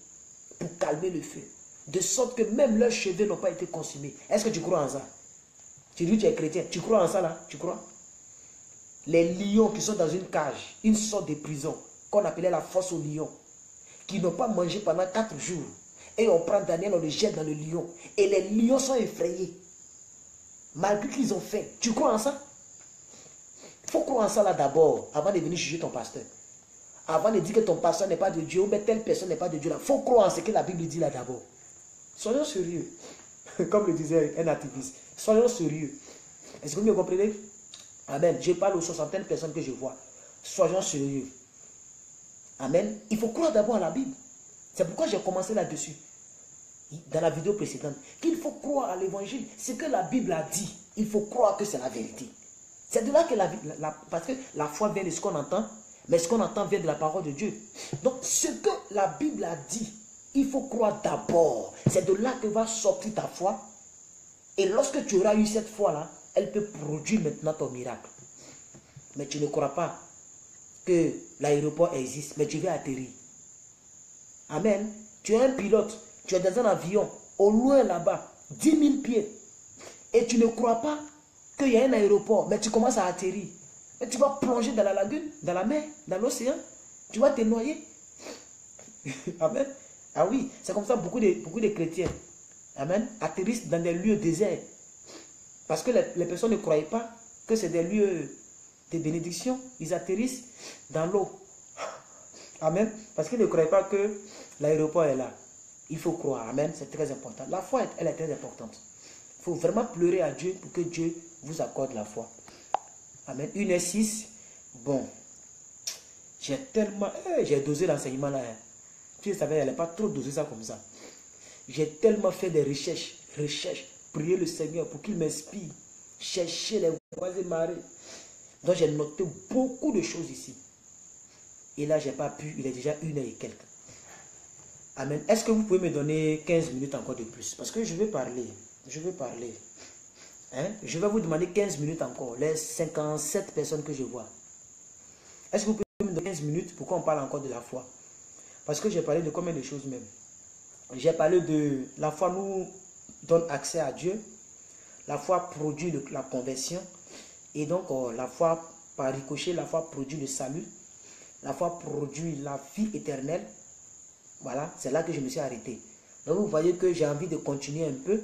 pour calmer le feu, de sorte que même leurs cheveux n'ont pas été consumés? Est-ce que tu crois en ça? Tu dis que tu es chrétien, tu crois en ça là? Tu crois? Les lions qui sont dans une cage, une sorte de prison, qu'on appelait la fosse aux lions, qui n'ont pas mangé pendant 4 jours, et on prend Daniel, on le jette dans le lion, et les lions sont effrayés, malgré qu'ils ont faim. Tu crois en ça? Il faut croire en ça là d'abord, avant de venir juger ton pasteur. Avant de dire que ton pasteur n'est pas de Dieu, ou bien telle personne n'est pas de Dieu là. Il faut croire en ce que la Bible dit là d'abord. Soyons sérieux. Comme le disait un activiste. Soyons sérieux. Est-ce que vous me comprenez? Amen. Je parle aux 60 personnes que je vois. Soyons sérieux. Amen. Il faut croire d'abord à la Bible. C'est pourquoi j'ai commencé là-dessus. Dans la vidéo précédente. Qu'il faut croire à l'évangile. Ce que la Bible a dit, il faut croire que c'est la vérité. C'est de là que parce que la foi vient de ce qu'on entend, mais ce qu'on entend vient de la parole de Dieu. Donc, ce que la Bible a dit, il faut croire d'abord. C'est de là que va sortir ta foi. Et lorsque tu auras eu cette foi-là, elle peut produire maintenant ton miracle. Mais tu ne crois pas que l'aéroport existe, mais tu vas atterrir. Amen. Tu es un pilote, tu es dans un avion, au loin là-bas, 10 000 pieds. Et tu ne crois pas qu'il y a un aéroport, mais tu commences à atterrir. Et tu vas plonger dans la lagune, dans la mer, dans l'océan. Tu vas te noyer. Amen. Ah oui, c'est comme ça beaucoup de chrétiens. Amen. Atterrissent dans des lieux déserts. Parce que les personnes ne croyaient pas que c'est des lieux de bénédiction. Ils atterrissent dans l'eau. Amen. Parce qu'ils ne croyaient pas que l'aéroport est là. Il faut croire. Amen. C'est très important. La foi, elle est très importante. Il faut vraiment pleurer à Dieu pour que Dieu vous accorde la foi. Amen. 1h06. Bon. J'ai tellement... j'ai dosé l'enseignement là. Tu savais, elle n'est pas trop dosé ça comme ça. J'ai tellement fait des recherches. Prier le Seigneur pour qu'il m'inspire. Chercher les voies et marées. Donc j'ai noté beaucoup de choses ici. Et là, j'ai pas pu. Il est déjà 1h et quelques. Amen. Est-ce que vous pouvez me donner 15 minutes encore de plus? Parce que je veux parler. Je veux parler. Hein? Je vais vous demander 15 minutes encore. Les 57 personnes que je vois. Est-ce que vous pouvez me donner 15 minutes pour qu'on parle encore de la foi? Parce que j'ai parlé de combien de choses même. J'ai parlé de la foi nous donne accès à Dieu. La foi produit la conversion. Et donc la foi par ricochet, la foi produit le salut. La foi produit la vie éternelle. Voilà, c'est là que je me suis arrêté. Donc vous voyez que j'ai envie de continuer un peu.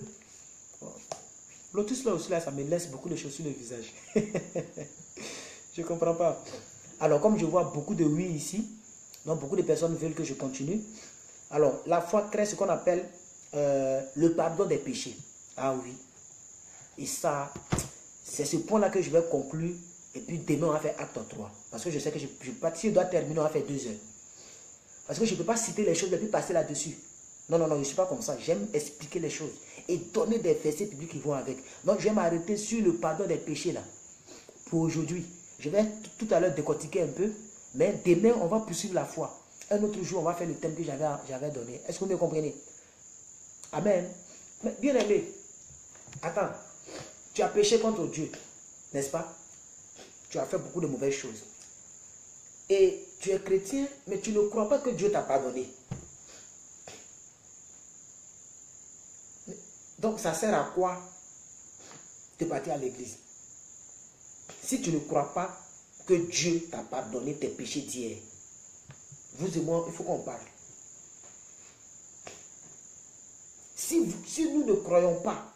Lotus là aussi, là, ça me laisse beaucoup de choses sur le visage. Je ne comprends pas. Alors, comme je vois beaucoup de oui ici, donc beaucoup de personnes veulent que je continue. Alors, la foi crée ce qu'on appelle le pardon des péchés. Ah oui. Et ça, c'est ce point-là que je vais conclure. Et puis demain, on va faire acte 3. Parce que je sais que si je dois terminer, on va faire 2 heures. Parce que je ne peux pas citer les choses et puis passer là-dessus. Non, non, non, je ne suis pas comme ça. J'aime expliquer les choses et donner des versets bibliques qui vont avec. Donc, je vais m'arrêter sur le pardon des péchés là. Pour aujourd'hui. Je vais tout à l'heure décortiquer un peu. Mais demain, on va poursuivre la foi. Un autre jour, on va faire le thème que j'avais donné. Est-ce que vous me comprenez? Amen. Mais bien aimé, attends. Tu as péché contre Dieu, n'est-ce pas? Tu as fait beaucoup de mauvaises choses. Et tu es chrétien, mais tu ne crois pas que Dieu t'a pardonné. Donc, ça sert à quoi de partir à l'église? Si tu ne crois pas que Dieu t'a pardonné tes péchés d'hier, vous et moi, il faut qu'on parle. Si nous ne croyons pas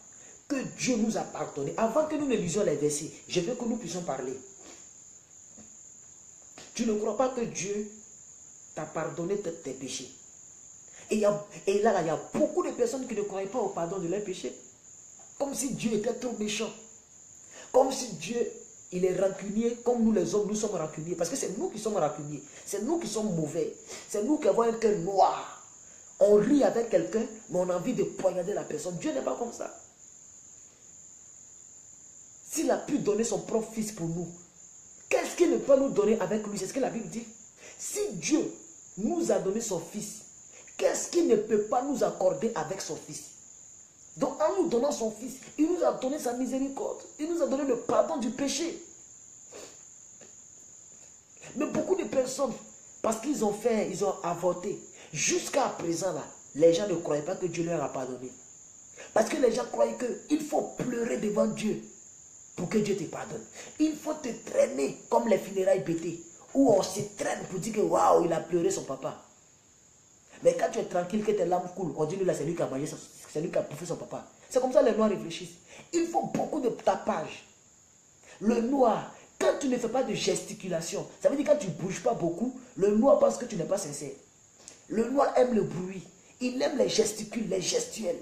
que Dieu nous a pardonné, avant que nous ne lisions les versets, je veux que nous puissions parler. Tu ne crois pas que Dieu t'a pardonné tes péchés. Et là, il y a beaucoup de personnes qui ne croient pas au pardon de leurs péchés. Comme si Dieu était trop méchant. Comme si Dieu, il est rancunier, comme nous les hommes, nous sommes rancuniers. Parce que c'est nous qui sommes rancuniers. C'est nous qui sommes mauvais. C'est nous qui avons un cœur noir. On rit avec quelqu'un, mais on a envie de poignarder la personne. Dieu n'est pas comme ça. S'il a pu donner son propre fils pour nous, qu'est-ce qu'il ne peut nous donner avec lui? C'est ce que la Bible dit. Si Dieu nous a donné son fils, qu'est-ce qu'il ne peut pas nous accorder avec son fils? Donc en nous donnant son fils, il nous a donné sa miséricorde. Il nous a donné le pardon du péché. Mais beaucoup de personnes, parce qu'ils ont avorté, jusqu'à présent là, les gens ne croyaient pas que Dieu leur a pardonné. Parce que les gens croyaient qu'il faut pleurer devant Dieu pour que Dieu te pardonne. Il faut te traîner comme les funérailles bêtées, où on se traîne pour dire que waouh, il a pleuré son papa. Mais quand tu es tranquille, que tes larmes coulent, on dit lui là, c'est lui qui a mangé, c'est lui qui a bouffé son papa. C'est comme ça les noirs réfléchissent. Il faut beaucoup de tapage. Le noir, quand tu ne fais pas de gesticulation, ça veut dire quand tu ne bouges pas beaucoup, le noir pense que tu n'es pas sincère. Le noir aime le bruit. Il aime les gesticules, les gestuels.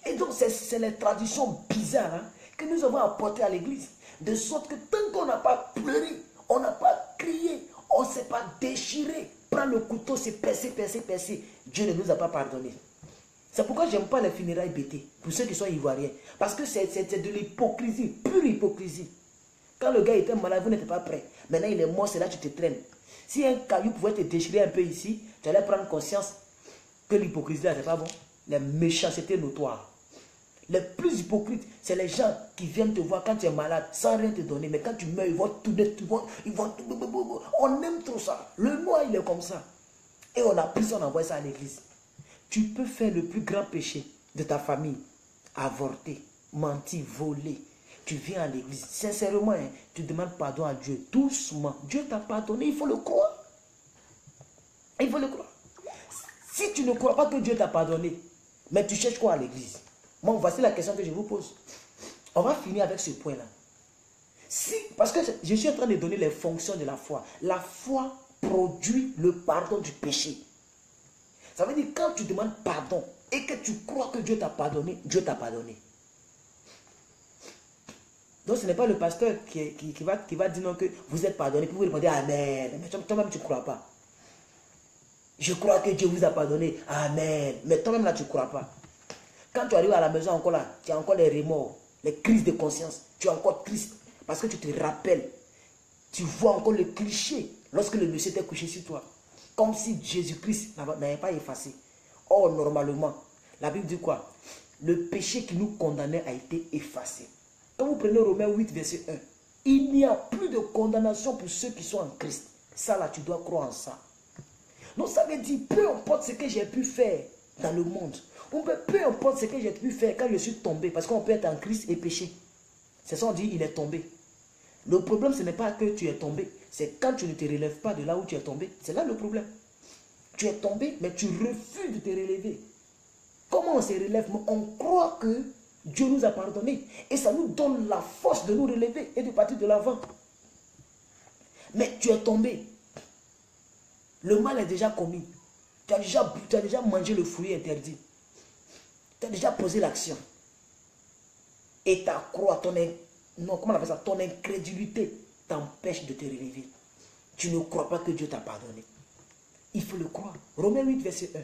Et donc, c'est les traditions bizarres hein, que nous avons apportées à l'église. De sorte que tant qu'on n'a pas pleuré, on n'a pas crié, on ne s'est pas déchiré, prendre le couteau, c'est percer, Dieu ne nous a pas pardonné. C'est pourquoi je n'aime pas les funérailles bêtées, pour ceux qui sont ivoiriens. Parce que c'est de l'hypocrisie, pure hypocrisie. Quand le gars était malade, vous n'êtes pas prêt. Maintenant, il est mort, c'est là que tu te traînes. Si un caillou pouvait te déchirer un peu ici, tu allais prendre conscience que l'hypocrisie là, c'est pas bon. Les méchancetés notoires. Les plus hypocrites, c'est les gens qui viennent te voir quand tu es malade, sans rien te donner. Mais quand tu meurs, ils vont tout on aime trop ça. Le noir, il est comme ça. Et on a pris ça, on envoie ça à l'église. Tu peux faire le plus grand péché de ta famille. Avorter, mentir, voler. Tu viens à l'église. Sincèrement, hein, tu demandes pardon à Dieu. Doucement. Dieu t'a pardonné. Il faut le croire. Il faut le croire. Si tu ne crois pas que Dieu t'a pardonné, mais tu cherches quoi à l'église? Moi, voici la question que je vous pose. On va finir avec ce point-là. Si, parce que je suis en train de donner les fonctions de la foi. La foi produit le pardon du péché. Ça veut dire quand tu demandes pardon et que tu crois que Dieu t'a pardonné, Dieu t'a pardonné. Donc ce n'est pas le pasteur qui va dire non que vous êtes pardonné, puis vous répondez Amen. Mais toi-même tu ne crois pas. Je crois que Dieu vous a pardonné. Amen. Mais toi-même là tu ne crois pas. Quand tu arrives à la maison encore là, tu as encore les remords, les crises de conscience. Tu es encore triste parce que tu te rappelles. Tu vois encore le cliché lorsque le monsieur était couché sur toi. Comme si Jésus-Christ n'avait pas effacé. Or, normalement, la Bible dit quoi? Le péché qui nous condamnait a été effacé. Quand vous prenez Romains 8, verset 1, il n'y a plus de condamnation pour ceux qui sont en Christ. Ça là, tu dois croire en ça. Donc ça veut dire, peu importe ce que j'ai pu faire dans le monde, ou peu importe ce que j'ai pu faire quand je suis tombé, parce qu'on peut être en Christ et pécher. C'est ça on dit, il est tombé. Le problème, ce n'est pas que tu es tombé, c'est quand tu ne te relèves pas de là où tu es tombé. C'est là le problème. Tu es tombé, mais tu refuses de te relever. Comment on se relève? On croit que Dieu nous a pardonné. Et ça nous donne la force de nous relever et de partir de l'avant. Mais tu es tombé. Le mal est déjà commis. Tu as déjà mangé le fruit interdit. Tu as déjà posé l'action. Et ta croix, ton incrédulité t'empêche de te relever. Tu ne crois pas que Dieu t'a pardonné. Il faut le croire. Romains 8, verset 1.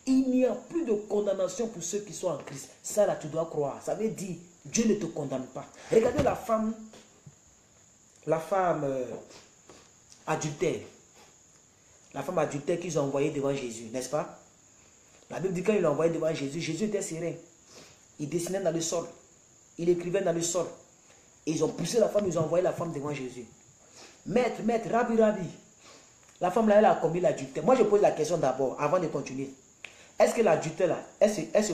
Il n'y a plus de condamnation pour ceux qui sont en Christ. Ça là, tu dois croire. Ça veut dire, Dieu ne te condamne pas. Regardez la femme adultère. La femme adultère qu'ils ont envoyée devant Jésus, n'est-ce pas? La Bible dit quand ils l'ont envoyée devant Jésus, Jésus était serein. Il dessinait dans le sol. Il écrivait dans le sol. Et ils ont poussé la femme, ils ont envoyé la femme devant Jésus. Maître, rabbi. La femme là, elle a commis l'adultère. Moi, je pose la question d'abord, avant de continuer. Est-ce que l'adultère là, elle se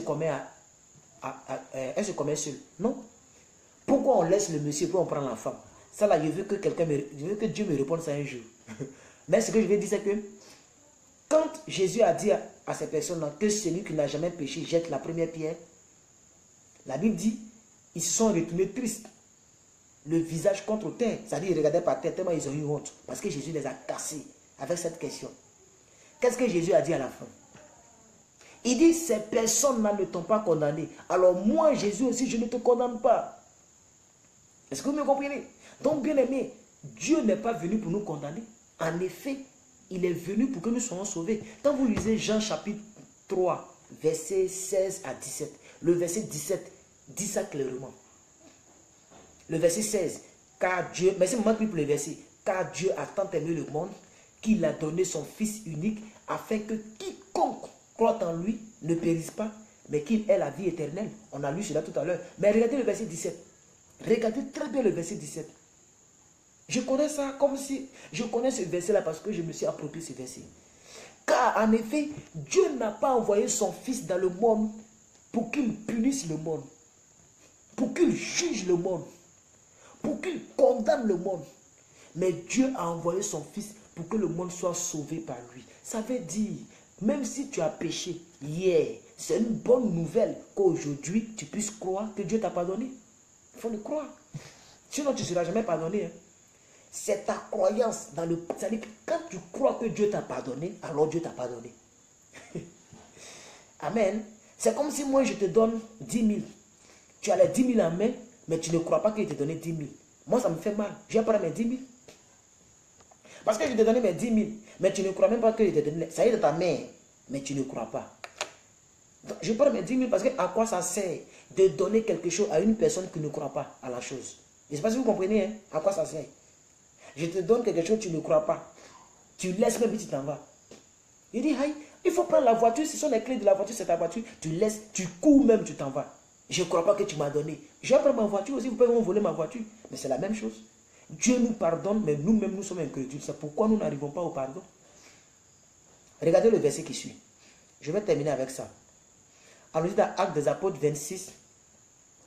commet seule? Non. Pourquoi on laisse le monsieur pour on prend la femme? Ça là, je veux que Dieu me réponde ça un jour. Mais ce que je veux dire, c'est que quand Jésus a dit à ces personnes-là que celui qui n'a jamais péché jette la première pierre, la Bible dit, ils se sont retournés tristes, le visage contre terre. C'est-à-dire, ils regardaient par terre tellement ils ont eu honte. Parce que Jésus les a cassés avec cette question. Qu'est-ce que Jésus a dit à la fin? Il dit, ces personnes-là ne t'ont pas condamné. Alors moi, Jésus aussi, je ne te condamne pas. Est-ce que vous me comprenez? Donc, bien aimé, Dieu n'est pas venu pour nous condamner. En effet, il est venu pour que nous soyons sauvés. Quand vous lisez Jean chapitre 3, versets 16 à 17, le verset 17 dit ça clairement. Le verset 16, car Dieu, mais c'est moi qui pour le verset, car Dieu a tant aimé le monde qu'il a donné son Fils unique afin que quiconque croit en lui ne périsse pas, mais qu'il ait la vie éternelle. On a lu cela tout à l'heure. Mais regardez le verset 17. Regardez très bien le verset 17. Je connais ça comme si... Je connais ce verset-là parce que je me suis approprié ce verset. Car en effet, Dieu n'a pas envoyé son Fils dans le monde pour qu'il punisse le monde, pour qu'il juge le monde, pour qu'il condamne le monde. Mais Dieu a envoyé son Fils pour que le monde soit sauvé par lui. Ça veut dire, même si tu as péché hier, c'est une bonne nouvelle qu'aujourd'hui tu puisses croire que Dieu t'a pardonné. Il faut le croire. Sinon tu ne seras jamais pardonné. Hein. C'est ta croyance dans le... C'est-à-dire que quand tu crois que Dieu t'a pardonné, alors Dieu t'a pardonné. Amen. C'est comme si moi je te donne 10 000. Tu as les 10 000 en main, mais tu ne crois pas qu'il te donné 10 000. Moi ça me fait mal. Je vais prendre mes 10 000. Parce que je t'ai donné mes 10 000, mais tu ne crois même pas qu'il te donné. Ça y est de ta main, mais tu ne crois pas. Donc, je prends mes 10 000 parce que à quoi ça sert de donner quelque chose à une personne qui ne croit pas à la chose? Je ne sais pas si vous comprenez, hein? À quoi ça sert? Je te donne quelque chose, tu ne crois pas. Tu laisses même et tu t'en vas. Il dit, hey, il faut prendre la voiture, ce sont les clés de la voiture, c'est ta voiture. Tu laisses, tu cours même, tu t'en vas. Je ne crois pas que tu m'as donné. Je vais prendre ma voiture aussi, vous pouvez me voler ma voiture. Mais c'est la même chose. Dieu nous pardonne, mais nous-mêmes, nous sommes incrédules. C'est pourquoi nous n'arrivons pas au pardon. Regardez le verset qui suit. Je vais terminer avec ça. Allons-y dans Actes des Apôtres 26,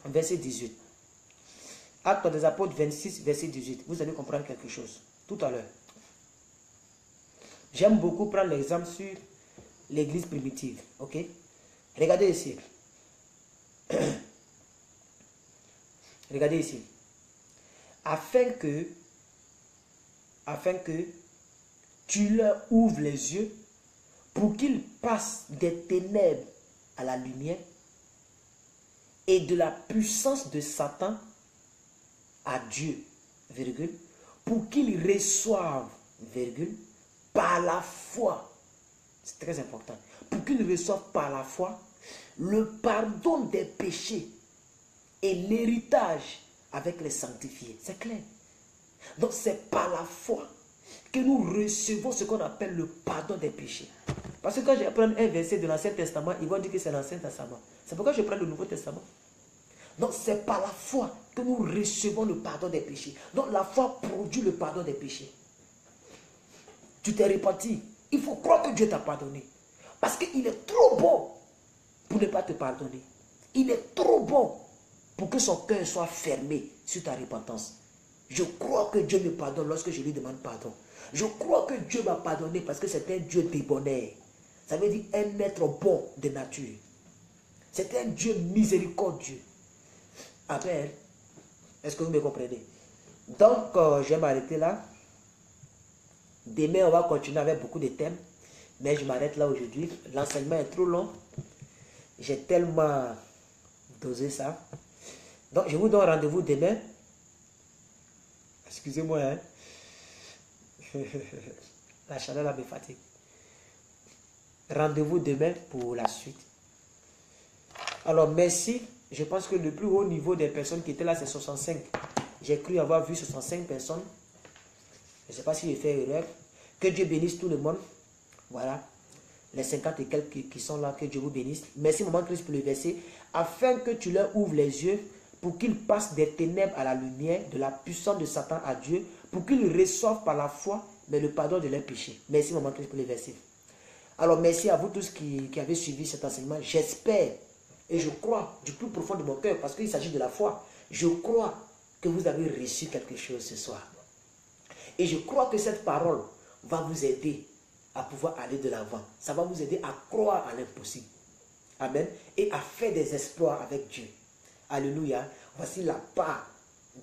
verset 18. Actes des Apôtres 26, verset 18. Vous allez comprendre quelque chose tout à l'heure. J'aime beaucoup prendre l'exemple sur l'église primitive. Ok? Regardez ici. Regardez ici. Afin que tu leur ouvres les yeux pour qu'ils passent des ténèbres à la lumière et de la puissance de Satan à Dieu, virgule, pour qu'ils reçoivent, virgule, par la foi, c'est très important, pour qu'ils reçoivent par la foi le pardon des péchés et l'héritage avec les sanctifiés. C'est clair. Donc c'est par la foi que nous recevons ce qu'on appelle le pardon des péchés. Parce que quand je prends un verset de l'Ancien Testament, ils vont dire que c'est l'Ancien Testament. C'est pourquoi je prends le Nouveau Testament. Donc c'est par la foi que nous recevons le pardon des péchés. Donc la foi produit le pardon des péchés. Tu t'es repenti. Il faut croire que Dieu t'a pardonné. Parce qu'il est trop bon pour ne pas te pardonner. Il est trop bon pour que son cœur soit fermé sur ta repentance. Je crois que Dieu me pardonne lorsque je lui demande pardon. Je crois que Dieu m'a pardonné parce que c'est un Dieu débonnaire. Ça veut dire un être bon de nature. C'est un Dieu miséricordieux. Amen. Est-ce que vous me comprenez? Donc, je vais m'arrêter là. Demain, on va continuer avec beaucoup de thèmes. Mais je m'arrête là aujourd'hui. L'enseignement est trop long. J'ai tellement dosé ça. Donc, je vous donne rendez-vous demain. Excusez-moi, hein. La chaleur là me fatigue. Rendez-vous demain pour la suite. Alors, merci. Je pense que le plus haut niveau des personnes qui étaient là, c'est 65. J'ai cru avoir vu 65 personnes. Je ne sais pas si j'ai fait erreur. Que Dieu bénisse tout le monde. Voilà. Les 50 et quelques qui sont là, que Dieu vous bénisse. Merci, maman Christ, pour le verset. Afin que tu leur ouvres les yeux pour qu'ils passent des ténèbres à la lumière, de la puissance de Satan à Dieu, pour qu'ils reçoivent par la foi, mais le pardon de leurs péchés. Merci, maman Christ, pour le verset. Alors, merci à vous tous qui avez suivi cet enseignement. J'espère et je crois du plus profond de mon cœur, parce qu'il s'agit de la foi. Je crois que vous avez reçu quelque chose ce soir. Et je crois que cette parole va vous aider à pouvoir aller de l'avant. Ça va vous aider à croire à l'impossible. Amen. Et à faire des exploits avec Dieu. Alléluia. Voici la part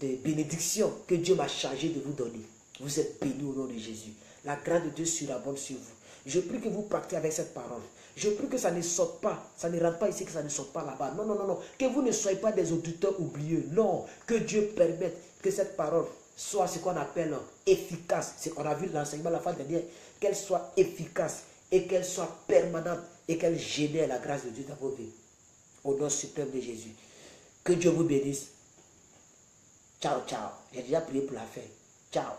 de bénédiction que Dieu m'a chargé de vous donner. Vous êtes bénis au nom de Jésus. La grâce de Dieu surabonde sur vous. Je prie que vous pratiquez avec cette parole. Je prie que ça ne sorte pas, ça ne rentre pas ici, que ça ne sorte pas là-bas. Non, non, non, non. Que vous ne soyez pas des auditeurs oublieux. Non. Que Dieu permette que cette parole soit ce qu'on appelle efficace. C'est qu'on a vu l'enseignement la fois dernière. Qu'elle soit efficace et qu'elle soit permanente et qu'elle génère la grâce de Dieu dans vos vies. Au nom suprême de Jésus. Que Dieu vous bénisse. Ciao, ciao. J'ai déjà prié pour la fin. Ciao.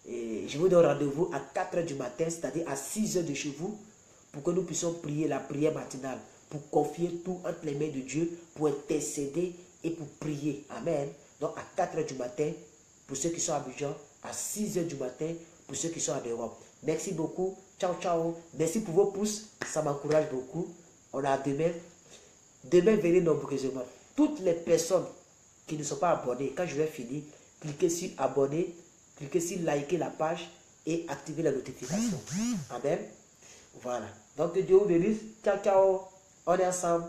Et je vous donne rendez-vous à 4 h du matin, c'est-à-dire à 6 h de chez vous, pour que nous puissions prier la prière matinale, pour confier tout entre les mains de Dieu, pour intercéder et pour prier. Amen. Donc à 4 h du matin, pour ceux qui sont à Abidjan, à 6 h du matin, pour ceux qui sont en Europe. Merci beaucoup. Ciao, ciao. Merci pour vos pouces. Ça m'encourage beaucoup. On a demain. Demain, venez nombreusement. Toutes les personnes qui ne sont pas abonnées, quand je vais finir, cliquez sur abonner, cliquez sur liker la page et activer la notification. Amen. Voilà. Donc, que Dieu vous bénisse. Ciao, ciao. On est ensemble.